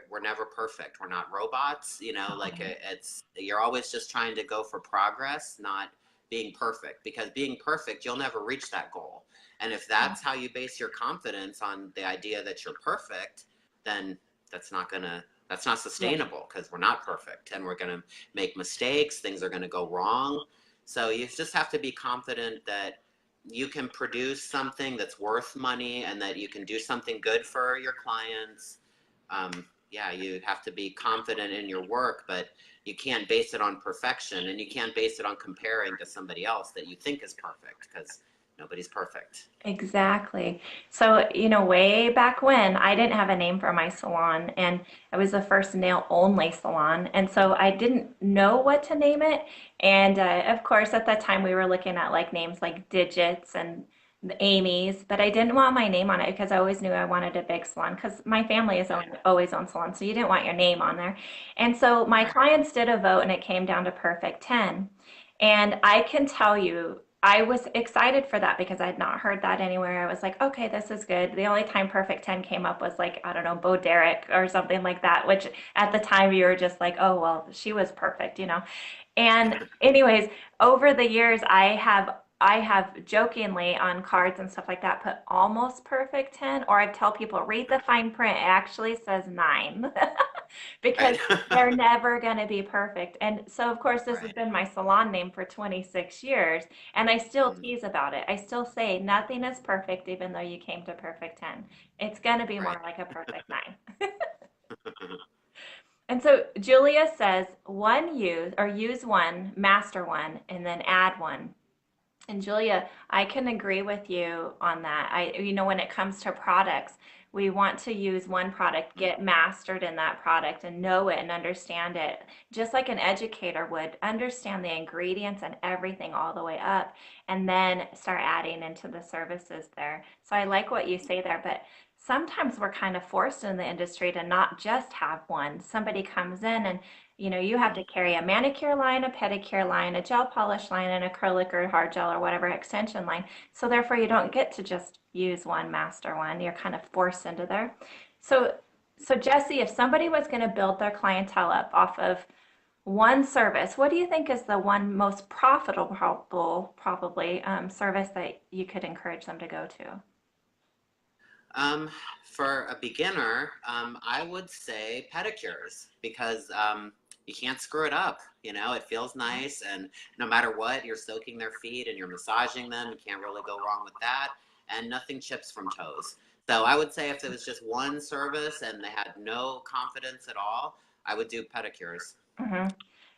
we're never perfect. We're not robots. Like, it's, you're always just trying to go for progress, not being perfect, because being perfect, you'll never reach that goal. And if that's how you base your confidence, on the idea that you're perfect, then that's not Yeah. sustainable, because we're not perfect and we're going to make mistakes. Things are going to go wrong. So you just have to be confident that you can produce something that's worth money, and that you can do something good for your clients. Yeah, you have to be confident in your work, but you can't base it on perfection, and you can't base it on comparing to somebody else that you think is perfect, because nobody's perfect. Exactly. So, way back when, I didn't have a name for my salon, and it was the first nail only salon. And so I didn't know what to name it. And of course, at that time, we were looking at like names like Digits and the Amy's, but I didn't want my name on it because I always knew I wanted a big salon because my family is Right. always on salons. So you didn't want your name on there. And so my Right. clients did a vote, and it came down to Perfect 10. And I can tell you, I was excited for that because I'd not heard that anywhere. I was like, okay, this is good. The only time Perfect 10 came up was like, I don't know, Bo Derek or something like that, which at the time you were just like, oh, well, she was perfect. And anyways, over the years, I have I have jokingly on cards and stuff like that put almost perfect 10, or I tell people read the fine print. It actually says 9 because Right. they're never going to be perfect. And so, of course, this has Right. been my salon name for 26 years, and I still Mm, tease about it. I still say nothing is perfect, even though you came to perfect 10. It's going to be right. more like a perfect 9. And so Julia says one use or use one, master one, and then add one. And Julia, I can agree with you on that. When it comes to products, we want to use one product, get mastered in that product and know it and understand it, just like an educator would understand the ingredients and everything all the way up, and then start adding into the services there. So I like what you say there, but sometimes we're kind of forced in the industry to not just have one. Somebody comes in and you have to carry a manicure line, a pedicure line, a gel polish line, an acrylic or hard gel or whatever extension line. So therefore you don't get to just use one master one. You're kind of forced into there. So so Jesse, if somebody was going to build their clientele up off of one service, what do you think is the one most profitable probably service that you could encourage them to go to? Um, for a beginner, I would say pedicures because you can't screw it up. You know, it feels nice, and no matter what, you're soaking their feet and you're massaging them. You can't really go wrong with that, and nothing chips from toes. So I would say if there was just one service and they had no confidence at all, I would do pedicures. Hmm.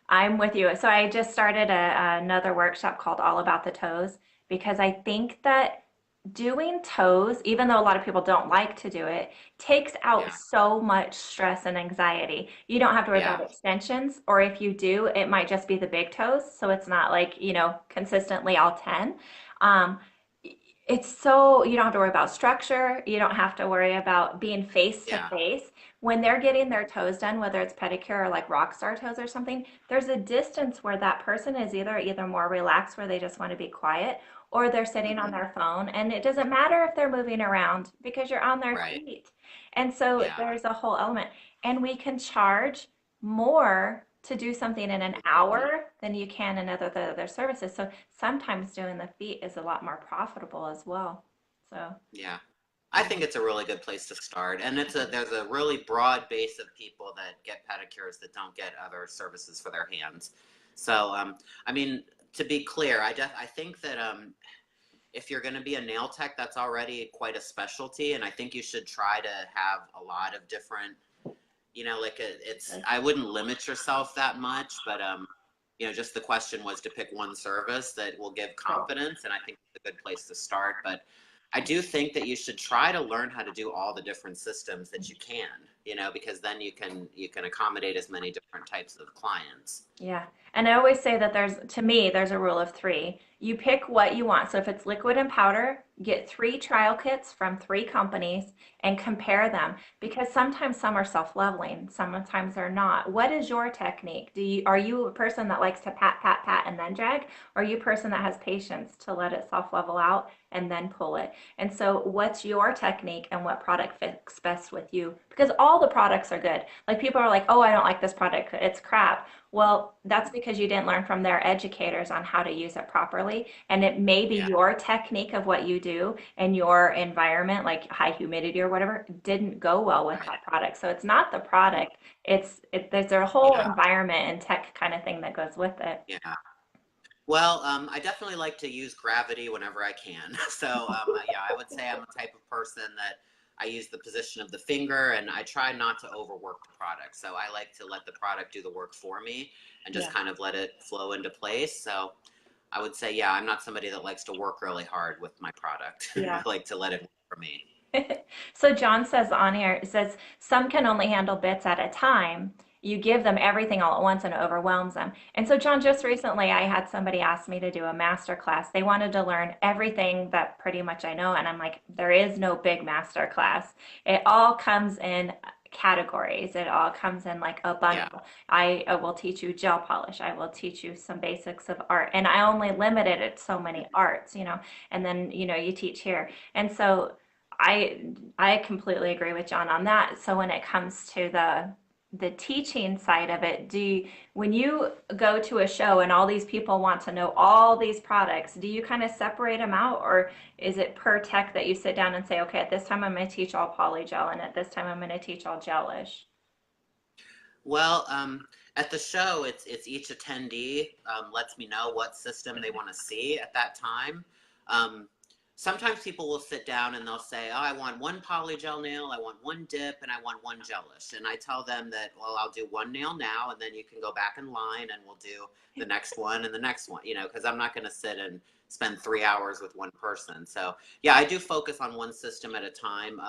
I'm with you. So I just started another workshop called All About the Toes because I think that doing toes, even though a lot of people don't like to do it, takes out Yeah, so much stress and anxiety. You don't have to worry about yeah, extensions, or if you do, it might just be the big toes. So it's not like, consistently all 10. Um, it's so you don't have to worry about structure. You don't have to worry about being face to yeah, face. When they're getting their toes done, whether it's pedicure or like rock star toes or something, there's a distance where that person is either more relaxed where they just want to be quiet, or they're sitting on hmm, their phone, and it doesn't matter if they're moving around because you're on their right, feet. And so yeah, there's a whole element. And we can charge more to do something in an mhm, hour than you can in other services. So sometimes doing the feet is a lot more profitable as well. So, yeah. I think it's a really good place to start, and there's a really broad base of people that get pedicures that don't get other services for their hands. So, I mean, to be clear, I think that if you're going to be a nail tech, that's already quite a specialty, and I think you should try to have a lot of different, it's yes. I wouldn't limit yourself that much, but just the question was to pick one service that will give So, confidence, and I think it's a good place to start. But I do think that you should try to learn how to do all the different systems that you can, because then you can accommodate as many different types of clients. yeah. And I always say that to me, there's a rule of three. You pick what you want. So if it's liquid and powder, get 3 trial kits from 3 companies and compare them because sometimes some are self-leveling, sometimes they're not. What is your technique? Are you a person that likes to pat, pat, pat and then drag? Or are you a person that has patience to let it self-level out and then pull it? And so what's your technique and what product fits best with you? Because all the products are good. Like people are like, oh, I don't like this product. It's crap. Well, that's because you didn't learn from their educators on how to use it properly. And it may be Yeah, your technique of what you do and your environment, like high humidity or whatever, didn't go well with right. that product. So it's not the product. There's a whole Yeah, environment and tech kind of thing that goes with it. yeah. Well, I definitely like to use gravity whenever I can. So, yeah, I would say I'm the type of person that I use the position of the finger and I try not to overwork the product. So I like to let the product do the work for me and just Yeah. kind of let it flow into place. So I would say, yeah, I'm not somebody that likes to work really hard with my product. I Yeah. like to let it work for me. So John says on here, it says some can only handle bits at a time. You give them everything all at once and it overwhelms them. And so John, just recently I had somebody ask me to do a master class. They wanted to learn everything that pretty much I know. And I'm like, there is no big master class. It all comes in categories. It all comes in like a Yeah, bundle. I will teach you gel polish. I will teach you some basics of art. And I only limited it to so many arts, and then, you teach here. And so I completely agree with John on that. So when it comes to the teaching side of it, when you go to a show and all these people want to know all these products, do you kind of separate them out, or is it per tech that you sit down and say, okay, at this time I'm going to teach all polygel, and at this time I'm going to teach all gelish? Well, at the show, it's each attendee lets me know what system they want to see at that time. Um, Sometimes people will sit down and they'll say, "Oh, I want one polygel nail, I want one dip, and I want one gelish." And I tell them that, well, I'll do one nail now, and then you can go back in line, and we'll do the next one and the next one. Because I'm not going to sit and spend 3 hours with one person. So yeah, I do focus on one system at a time.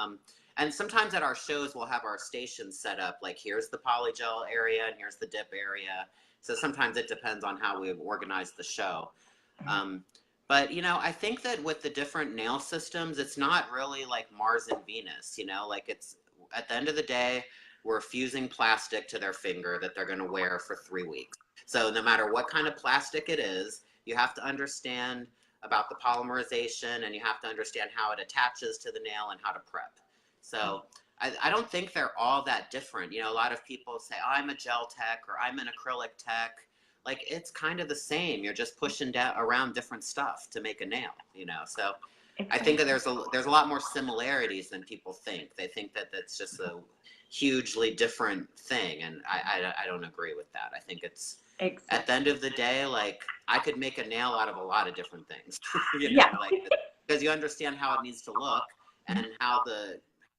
And sometimes at our shows, we'll have our stations set up, like here's the polygel area and here's the dip area. So sometimes it depends on how we've organized the show. Um, but, I think that with the different nail systems, it's not really like Mars and Venus, like it's at the end of the day, we're fusing plastic to their finger that they're going to wear for 3 weeks. So no matter what kind of plastic it is, you have to understand about the polymerization, and you have to understand how it attaches to the nail and how to prep. So I don't think they're all that different. A lot of people say, oh, I'm a gel tech or I'm an acrylic tech. Like, it's kind of the same. You're just pushing down around different stuff to make a nail. So I think that there's a lot more similarities than people think. They think that that's just a hugely different thing, and I don't agree with that. I think it's at the end of the day, like, I could make a nail out of a lot of different things, Yeah. like, because you understand how it needs to look and how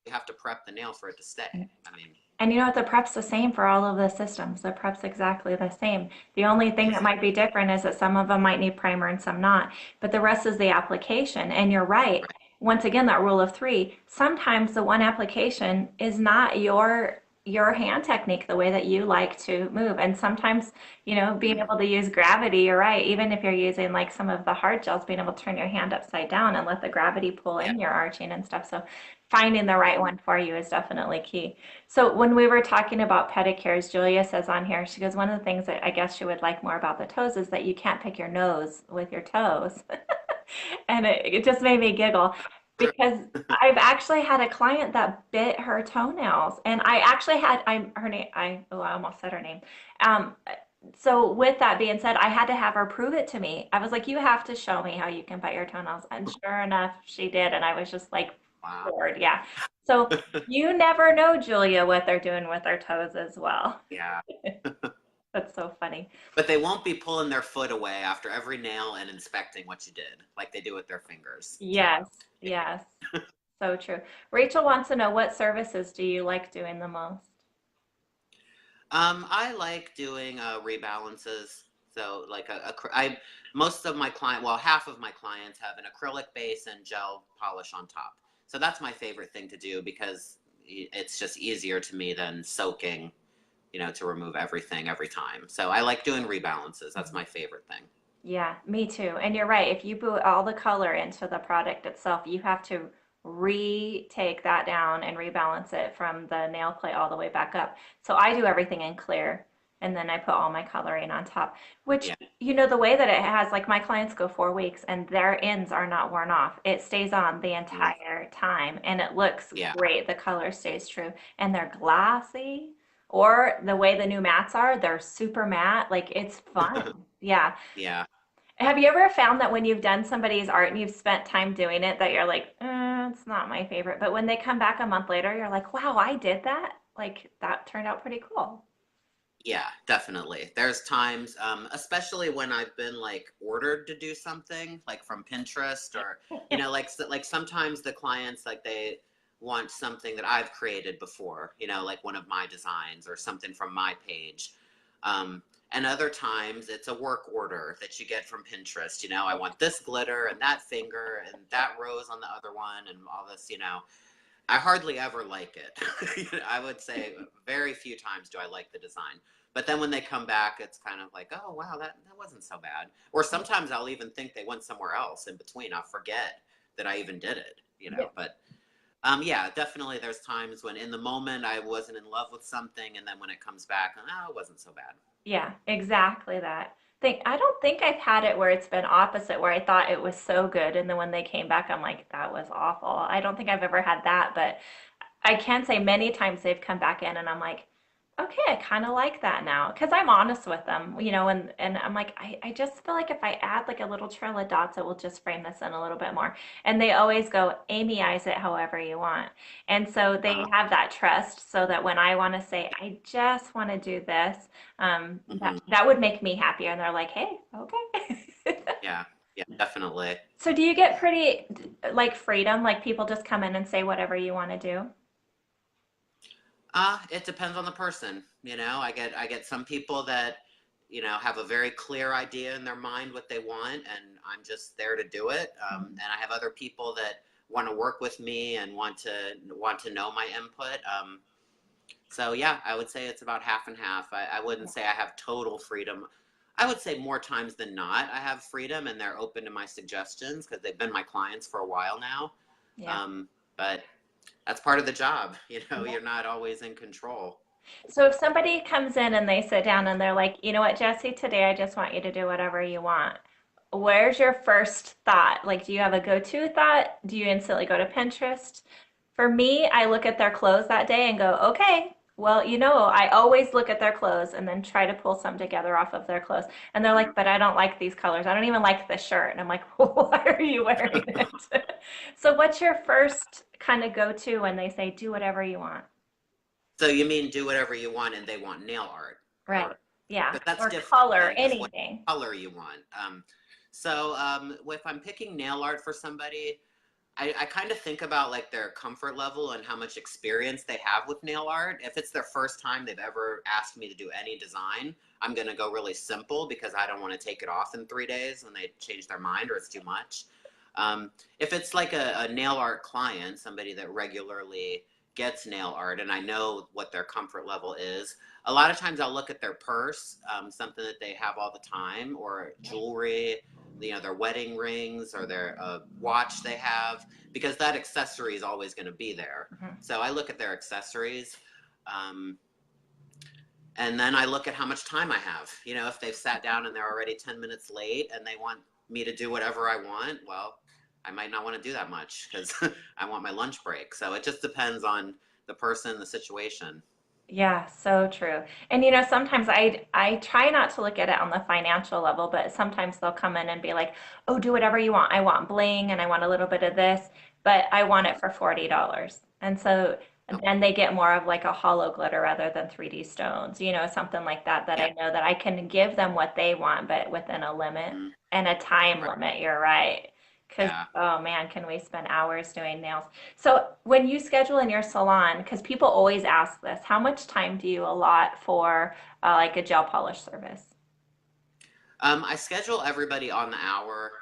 you have to prep the nail for it to stay. I mean, And you know what? The prep's the same for all of the systems. The prep's exactly the same. The only thing that might exactly. be different is that some of them might need primer and some not. But the rest is the application. And you're right. Right. Once again, that rule of three, sometimes the one application is not your hand technique, the way that you like to move. And sometimes, being Mm-hmm. able to use gravity, you're right. Even if you're using like some of the hard gels, being able to turn your hand upside down and let the gravity pull Yeah. in your arching and stuff. So finding the right one for you is definitely key. So when we were talking about pedicures, Julia says on here, she goes, one of the things that I guess she would like more about the toes is that you can't pick your nose with your toes. And it just made me giggle because I've actually had a client that bit her toenails, and I actually had her name. I almost said her name. Um, so with that being said, I had to have her prove it to me. I was like, you have to show me how you can bite your toenails, and sure enough, she did, and I was just like Wow. bored. Yeah. So you never know, Julia, what they're doing with their toes as well. Yeah. That's so funny. But they won't be pulling their foot away after every nail and inspecting what you did, like they do with their fingers. So, Yes, yes. So true. Rachel wants to know, what services do you like doing the most? I like doing rebalances. So, like most of my half of my clients have an acrylic base and gel polish on top. So that's my favorite thing to do because it's just easier to me than soaking, to remove everything every time. So I like doing rebalances. That's my favorite thing. Yeah, me too. And you're right. If you put all the color into the product itself, you have to retake that down and rebalance it from the nail clay all the way back up. So I do everything in clear, and then I put all my coloring on top, which, Yeah, the way that it has, like my clients go 4 weeks and their ends are not worn off. It stays on the mm, entire time and it looks yeah, great. The color stays true and they're glassy. Or the way the new mats are, they're super matte. Like it's fun. Yeah. yeah. Have you ever found that when you've done somebody's art and you've spent time doing it, that you're like, it's not my favorite, but when they come back a month later, you're like, wow, I did that? Like that turned out pretty cool. Yeah, definitely. There's times, especially when I've been like ordered to do something, like from Pinterest, or like sometimes the clients, like, they want something that I've created before, like one of my designs or something from my page. Um, and other times it's a work order that you get from Pinterest. I want this glitter and that finger and that rose on the other one and all this. I hardly ever like it. I would say very few times do I like the design. But then when they come back, it's kind of like, oh, wow, that wasn't so bad. Or sometimes I'll even think they went somewhere else in between. I'll forget that I even did it. Yeah. But yeah, definitely there's times when in the moment I wasn't in love with something. And then when it comes back, oh, it wasn't so bad. Yeah, exactly that. I don't think I've had it where it's been opposite, where I thought it was so good, and then when they came back, I'm like, that was awful. I don't think I've ever had that, but I can say many times they've come back in, and I'm like, Okay, I kind of like that now because I'm honest with them, and I'm like, I just feel like if I add like a little trail of dots, it will just frame this in a little bit more. And they always go, Amyize it however you want. And so they Uh, have that trust so that when I want to say, I just want to do this, mhm. that would make me happier. And they're like, hey, okay. Yeah, yeah, definitely. So do you get pretty like freedom, like people just come in and say whatever you want to do? It depends on the person. I get some people that, have a very clear idea in their mind what they want, and I'm just there to do it. And I have other people that want to work with me and want to know my input. So yeah, I would say it's about half and half. I wouldn't say I have total freedom. I would say more times than not, I have freedom and they're open to my suggestions because they've been my clients for a while now. Yeah. But that's part of the job. Yeah. You're not always in control. So if somebody comes in and they sit down and they're like, you know what, Jesse, today I just want you to do whatever you want. Where's your first thought? Like, do you have a go-to thought? Do you instantly go to Pinterest? For me, I look at their clothes that day and go, okay, well, I always look at their clothes and then try to pull some together off of their clothes. And they're like, but I don't like these colors. I don't even like the shirt. And I'm like, why are you wearing it? So what's your first kind of go-to when they say, do whatever you want? So you mean do whatever you want and they want nail art, Right. or Yeah. because that's Or different color, than just what anything. color you want. If I'm picking nail art for somebody, I kind of think about like their comfort level and how much experience they have with nail art. If it's their first time they've ever asked me to do any design, I'm going to go really simple because I don't want to take it off in 3 days when they change their mind or it's too much. If it's like a nail art client, somebody that regularly gets nail art and I know what their comfort level is, a lot of times I'll look at their purse, something that they have all the time, or jewelry, their wedding rings or their watch they have, because that accessory is always going to be there. Mhm. So I look at their accessories. Um, and then I look at how much time I have. If they've sat down and they're already 10 minutes late and they want me to do whatever I want, well, I might not want to do that much because I want my lunch break. So it just depends on the person, the situation. Yeah, so true. And sometimes I try not to look at it on the financial level, but sometimes they'll come in and be like, "Oh, do whatever you want. I want bling and I want a little bit of this, but I want it for $40." And so Oh, then they get more of like a hollow glitter rather than 3D stones, something like that that yeah. I know that I can give them what they want, but within a limit Mhm. and a time Right. limit. You're right. Because, Yeah. oh man, can we spend hours doing nails? So when you schedule in your salon, because people always ask this, how much time do you allot for like a gel polish service? I schedule everybody on the hour.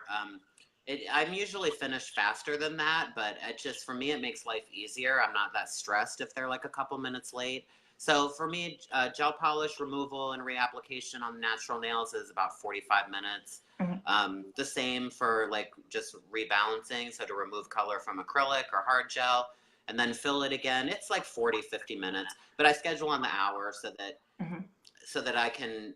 I'm usually finished faster than that, but it just for me it makes life easier. I'm not that stressed if they're like a couple minutes late. So for me, gel polish removal and reapplication on natural nails is about 45 minutes. Mhm. The same for like just rebalancing, so to remove color from acrylic or hard gel and then fill it again. It's like 40, 50 minutes, but I schedule on the hour Mhm. so that I can,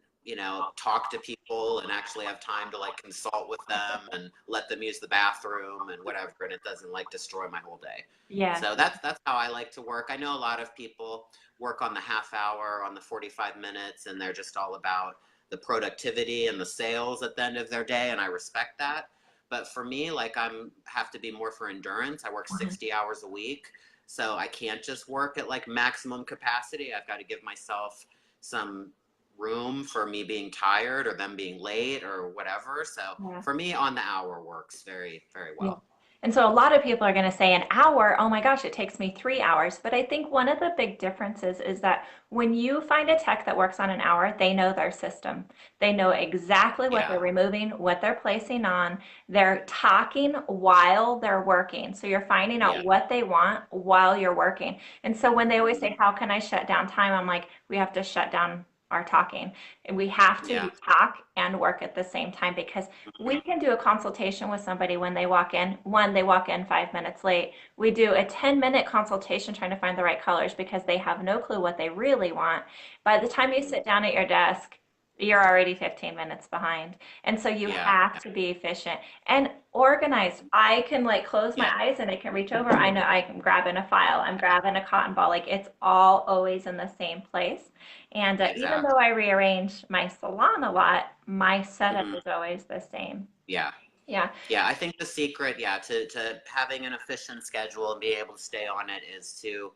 talk to people and actually have time to like consult with them and let them use the bathroom and whatever, and it doesn't like destroy my whole day. Yeah. So that's how I like to work. I know a lot of people work on the half hour, on the 45 minutes, and they're just all about the productivity and the sales at the end of their day, and I respect that. But for me, like I'm have to be more for endurance. I work Mhm. 60 hours a week, so I can't just work at like maximum capacity. I've got to give myself some room for me being tired or them being late or whatever. So Yeah. for me, on the hour works very, very Yeah. well. And so a lot of people are going to say an hour, oh my gosh, it takes me 3 hours. But I think one of the big differences is that when you find a tech that works on an hour, they know their system. They know exactly what Yeah. they're removing, what they're placing on. They're talking while they're working. So you're finding out Yeah. what they want while you're working. And so when they always Mhm. say, how can I shut down time? I'm like, we have to shut down our talking. And we have to Yeah. talk and work at the same time because Mhm. we can do a consultation with somebody when they walk in. One, they walk in 5 minutes late. We do a 10-minute consultation trying to find the right colors because they have no clue what they really want. By the time you Mhm. sit down at your desk, you're already 15 minutes behind. And so you Yeah, have yeah, to be efficient and organized. I can like close my yeah, eyes and I can reach over. I know I'm grabbing a file, I'm grabbing a cotton ball. Like it's all always in the same place. And even though exactly. I rearrange my salon a lot, my setup Hmm. is always the same. Yeah. Yeah. Yeah, I think the secret, yeah, to having an efficient schedule and being able to stay on it is to,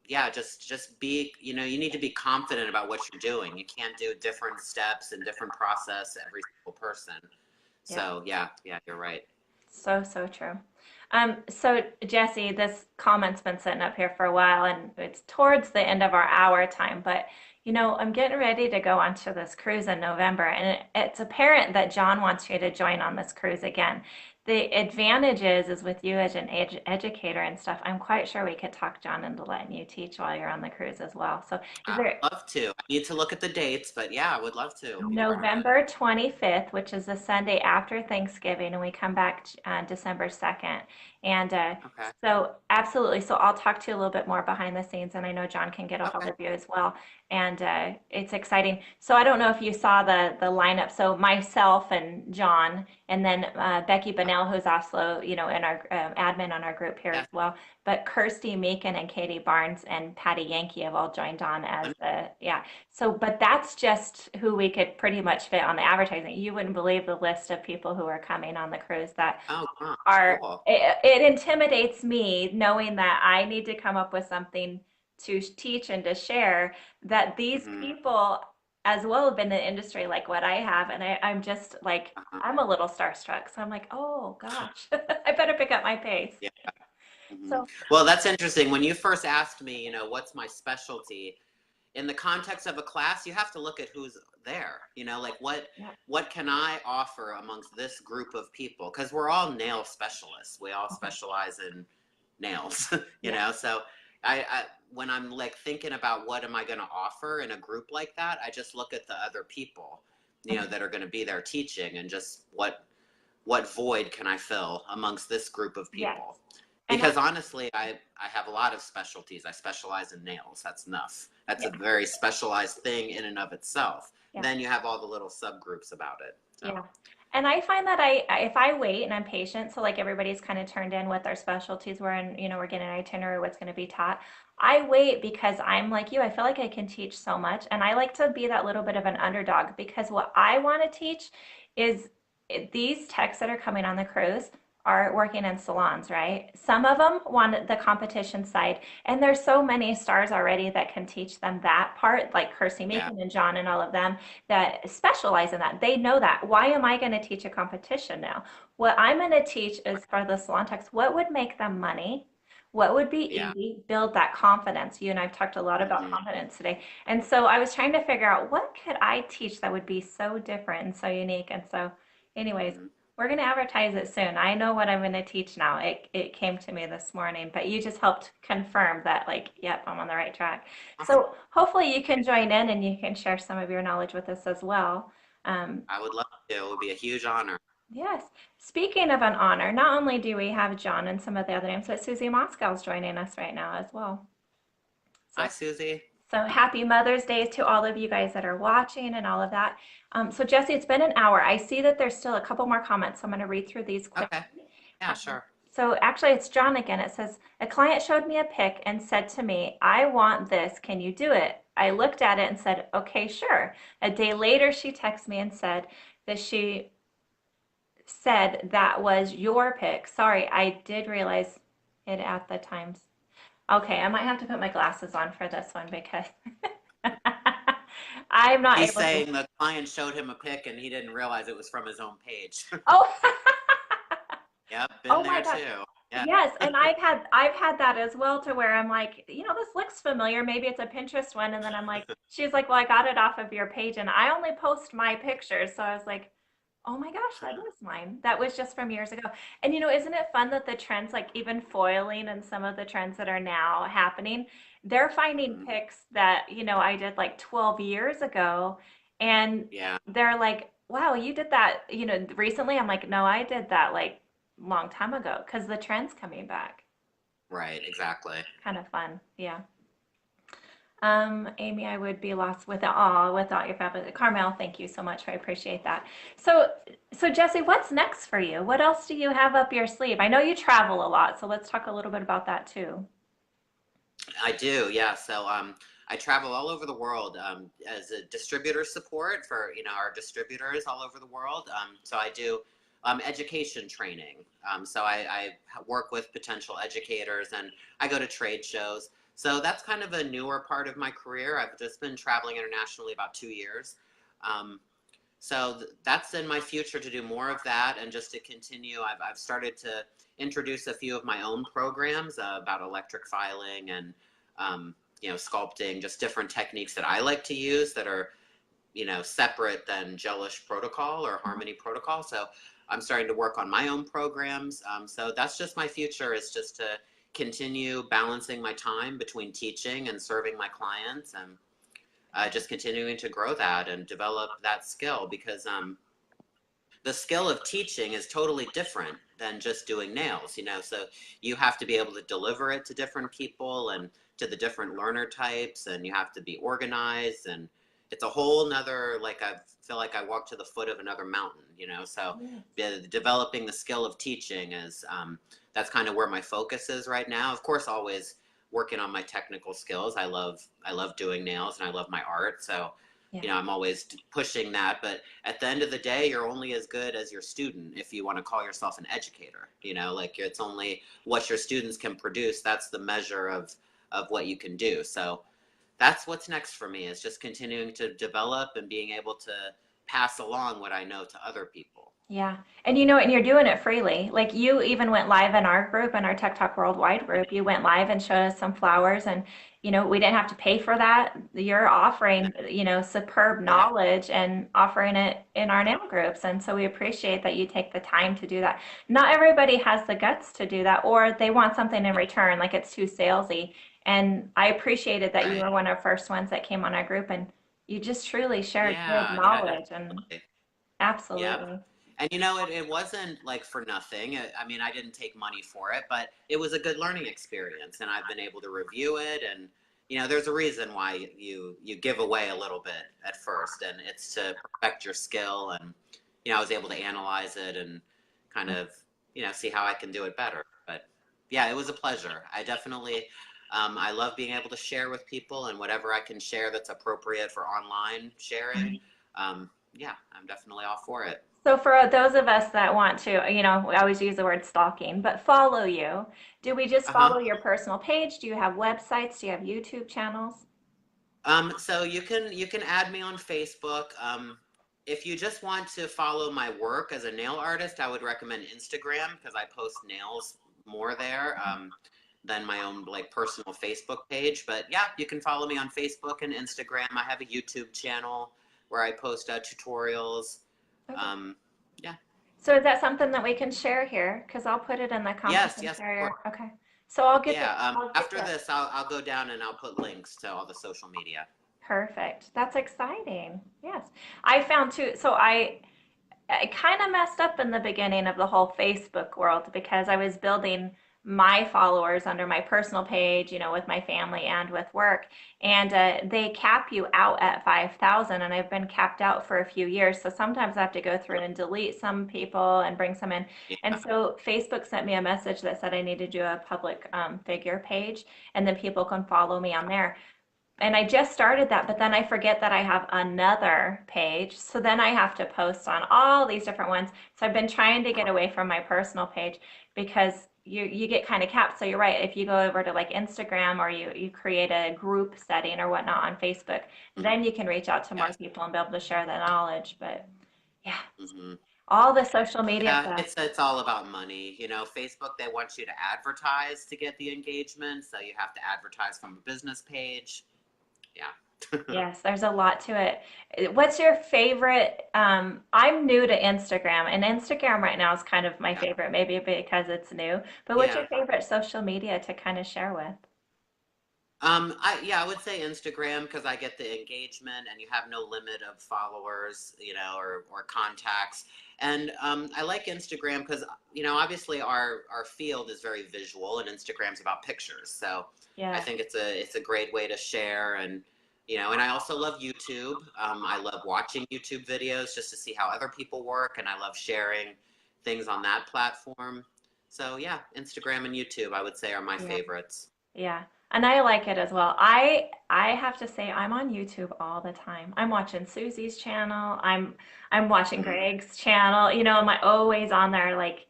yeah, just be, you need to be confident about what you're doing. You can't do different steps and different process every single person. Yep. So yeah, yeah, you're right. So, so true. So Jesse, this comment's been sitting up here for a while and it's towards the end of our hour time, but I'm getting ready to go onto this cruise in November and it's apparent that John wants you to join on this cruise again. The advantage is with you as an educator and stuff, I'm quite sure we could talk John into letting you teach while you're on the cruise as well. So is I there would love to. I need to look at the dates, but yeah, I would love to be part of it. November 25th, which is the Sunday after Thanksgiving, and we come back December 2nd. And Okay. so, absolutely. So, I'll talk to you a little bit more behind the scenes, and I know John can get a hold Okay. of you as well. And it's exciting. So, I don't know if you saw the lineup. So, myself and John, and then Becky Oh, Bunnell, who's also, in our admin on our group here yeah. as well. But Kirsty Meakin and Katie Barnes and Patty Yankee have all joined on as the, yeah. So, but that's just who we could pretty much fit on the advertising. You wouldn't believe the list of people who are coming on the cruise that Oh, gosh, are, cool. it intimidates me knowing that I need to come up with something to teach and to share that these Hmm. people as well have been in the industry like what I have. And I'm just like, Uh-huh. I'm a little starstruck. So I'm like, oh gosh, I better pick up my pace. Yeah. Hmm. So, Well, that's interesting. When you first asked me, what's my specialty, in the context of a class, you have to look at who's there. Like yeah. what can I offer amongst this group of people? Because we're all nail specialists. We all Mhm. specialize in nails. Yeah. So I when I'm like thinking about what am I going to offer in a group like that, I just look at the other people, Mhm. that are going to be there teaching, and just what void can I fill amongst this group of Yes. people? And I, Because honestly, I have a lot of specialties. I specialize in nails. That's enough. That's yeah, a very specialized thing in and of itself. yeah. Then you have all the little subgroups about it. So, Yeah. And I find that if I wait and I'm patient, so like everybody's kind of turned in what their specialties were and, we're getting an itinerary, what's going to be taught. I wait because I'm like you. I feel like I can teach so much. And I like to be that little bit of an underdog because what I want to teach is these techs that are coming on the cruise are working in salons, right? Some of them want the competition side, and there's so many stars already that can teach them that part, like Kirsty yeah, Macon and John and all of them that specialize in that. They know that. Why am I going to teach a competition now? What I'm going to teach is for the salon techs, what would make them money? What would be yeah. easy? Build that confidence. You and I've talked a lot about Hmm. confidence today. And so I was trying to figure out what could I teach that would be so different and so unique. And so, anyways, Hmm. we're going to advertise it soon. I know what I'm going to teach now. It came to me this morning, but you just helped confirm that, like, yep, I'm on the right track. Awesome. So hopefully you can join in and you can share some of your knowledge with us as well. Um, I would love to. It would be a huge honor. yes. Speaking of an honor, not only do we have John and some of the other names, but Susie Moscow's joining us right now as well. Hi, So, Susie. so happy Mother's Day to all of you guys that are watching and all of that. So Jesse, it's been an hour. I see that there's still a couple more comments, so I'm going to read through these quickly. Okay. Yeah, sure. So actually, it's John again. It says, a client showed me a pic and said to me, I want this. Can you do it? I looked at it and said, okay, sure. A day later, she texted me and said that she said that was your pic. Sorry, I did realize it at the time. Okay, I might have to put my glasses on for this one because I'm not He's able to. saying the client showed him a pic and he didn't realize it was from his own page. Oh, Yep, been oh my there gosh. too. Yeah. Yes, and I've had that as well to where I'm like, this looks familiar. Maybe it's a Pinterest one, and then I'm like, she's like, well, I got it off of your page, and I only post my pictures, so I was like, oh my gosh, that is mine. That was just from years ago. And isn't it fun that the trends, like even foiling and some of the trends that are now happening, they're finding Mhm. pics that, I did like 12 years ago, and Yeah, they're like, wow, you did that, recently. I'm like, no, I did that like long time ago because the trend's coming back. right, exactly. Kind of fun. Yeah. Amy, I would be lost without your family. Carmel, thank you so much. I appreciate that. So Jesse, what's next for you? What else do you have up your sleeve? I know you travel a lot, so let's talk a little bit about that too. I do, yeah. So I travel all over the world as a distributor support for our distributors all over the world. So I do education training. So I work with potential educators and I go to trade shows. So that's kind of a newer part of my career. I've just been traveling internationally about 2 years. Um, that's in my future to do more of that and just to continue. I've started to introduce a few of my own programs about electric filing and sculpting, just different techniques that I like to use that are separate than gelish protocol or harmony protocol. So I'm starting to work on my own programs. So that's just my future, is just to continue balancing my time between teaching and serving my clients, and just continuing to grow that and develop that skill, because the skill of teaching is totally different than just doing nails, so you have to be able to deliver it to different people and to the different learner types, and you have to be organized, and it's a whole nother, like, I feel like I walk to the foot of another mountain, so developing the skill of teaching is that's kind of where my focus is right now. Of course, always working on my technical skills. I love doing nails and I love my art, so Yeah. I'm always pushing that. But at the end of the day, you're only as good as your student if you want to call yourself an educator. Like, it's only what your students can produce. That's the measure of what you can do. So that's what's next for me, is just continuing to develop and being able to pass along what I know to other people. Yeah. And you're doing it freely. Like, you even went live in our group, in our Tech Talk Worldwide group. You went live and showed us some flowers, and we didn't have to pay for that. You're offering, superb Yeah. knowledge and offering it in our nail groups. And so we appreciate that you take the time to do that. Not everybody has the guts to do that, or they want something in return, like it's too salesy. And I appreciated that you Right. were one of the first ones that came on our group, and you just truly shared good Yeah, knowledge, and definitely. Yep. absolutely. And it wasn't like for nothing. I mean, I didn't take money for it, but it was a good learning experience, and I've been able to review it. And there's a reason why you give away a little bit at first, and it's to perfect your skill. And I was able to analyze it and kind of see how I can do it better. But yeah, it was a pleasure. I love being able to share with people, and whatever I can share that's appropriate for online sharing. Yeah, I'm definitely all for it. So for those of us that want to, we always use the word stalking, but follow you, do we just Uh-huh. follow your personal page? Do you have websites? Do you have YouTube channels? So you can add me on Facebook. If you just want to follow my work as a nail artist, I would recommend Instagram, because I post nails more there than my own, like, personal Facebook page. But yeah, you can follow me on Facebook and Instagram. I have a YouTube channel where I post tutorials. Okay. Um, yeah. So is that something that we can share here? Because I'll put it in the comments Yes. and Yes. Of share. course. Okay. So I'll get Yeah. After the this, I'll go down and I'll put links to all the social media. perfect. That's exciting. Yes. I found too, so I kind of messed up in the beginning of the whole Facebook world, because I was building my followers under my personal page, with my family and with work. And they cap you out at 5,000, and I've been capped out for a few years. So sometimes I have to go through and delete some people and bring some in. And Yeah. so Facebook sent me a message that said I need to do a public figure page, and then people can follow me on there. And I just started that, but then I forget that I have another page. So then I have to post on all these different ones. So I've been trying to get away from my personal page, because you get kind of capped. So you're right. If you go over to like Instagram, or you create a group setting or whatnot on Facebook, Mhm. then you can reach out to more Yes. people and be able to share the knowledge. But yeah, Hmm. all the social media Yeah, stuff. it's all about money. Facebook, they want you to advertise to get the engagement, so you have to advertise from a business page. Yeah. Yes, there's a lot to it. What's your favorite? I'm new to Instagram, and Instagram right now is kind of my Yeah. favorite, maybe because it's new. But what's your Yeah. favorite social media to kind of share with? I would say Instagram, because I get the engagement and you have no limit of followers, or contacts. And I like Instagram because, obviously our field is very visual, and Instagram's about pictures. So I Yeah. think it's a great way to share, and I also love YouTube. I love watching YouTube videos just to see how other people work, and I love sharing things on that platform. So yeah, Instagram and YouTube, I would say, are my Yeah. favorites. Yeah, and I like it as well. I have to say I'm on YouTube all the time. I'm watching Susie's channel. I'm watching Mm, Greg's channel. I'm always on there like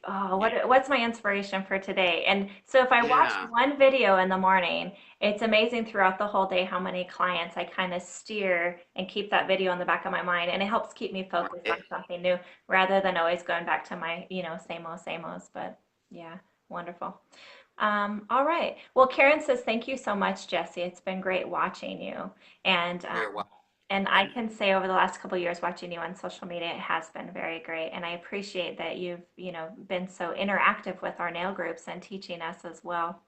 oh yeah, what's my inspiration for today? And so if I watch yeah, one video in the morning, it's amazing throughout the whole day how many clients I kind of steer and keep that video in the back of my mind, and it helps keep me focused on right. something new rather than always going back to my, same old. But yeah, wonderful. All right. Well, Karen says, thank you so much, Jesse. It's been great watching you. And You're um, and I welcome. can say over the last couple of years watching you on social media, it has been very great. And I appreciate that you've, been so interactive with our nail groups and teaching us as well.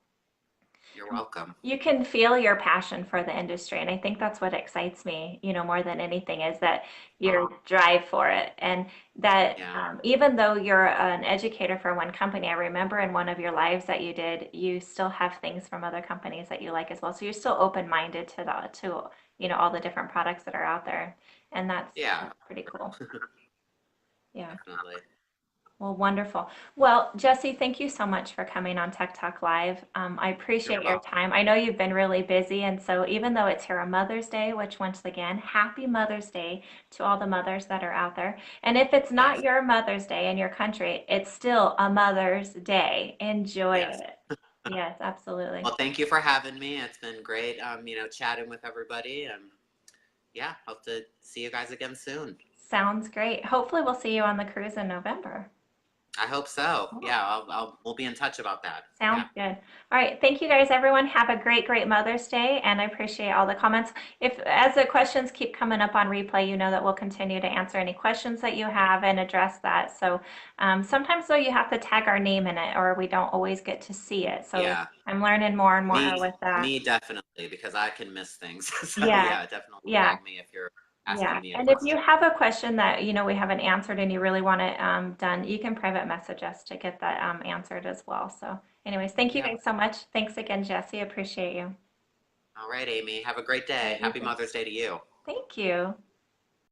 You're welcome. You can feel your passion for the industry, and I think that's what excites me, more than anything, is that your drive for it, and that Yeah, even though you're an educator for one company, I remember in one of your lives that you did, you still have things from other companies that you like as well. So you're still open-minded to all the different products that are out there, and yeah, that's pretty cool. Yeah. definitely. Well, wonderful. Well, Jesse, thank you so much for coming on Tech Talk Live. I You're appreciate your welcome. time. I know you've been really busy, and so even though it's here on Mother's Day, which once again, happy Mother's Day to all the mothers that are out there. And if it's not Yes, your Mother's Day in your country, it's still a Mother's Day. Enjoy yes. it. Yes, absolutely. Well, thank you for having me. It's been great, chatting with everybody. Yeah, hope to see you guys again soon. Sounds great. Hopefully, we'll see you on the cruise in November. I hope so. Yeah, we'll be in touch about that. Yeah. Sounds good. All right. Thank you guys, everyone. Have a great, great Mother's Day. And I appreciate all the comments. If, as the questions keep coming up on replay, you know that we'll continue to answer any questions that you have and address that. So sometimes, though, you have to tag our name in it or we don't always get to see it. So Yeah. I'm learning more and more Me, with that. me definitely, because I can miss things. So Yeah. yeah, definitely Yeah. tag me if you're Yeah. asking me a And if you question. have a question that, we haven't answered and you really want it done, you can private message us to get that answered as well. So anyways, thank you Yep. guys so much. Thanks again, Jesse. Appreciate you. All right, Amy. Have a great All day. right, you Happy too. Mother's Day to you. Thank you.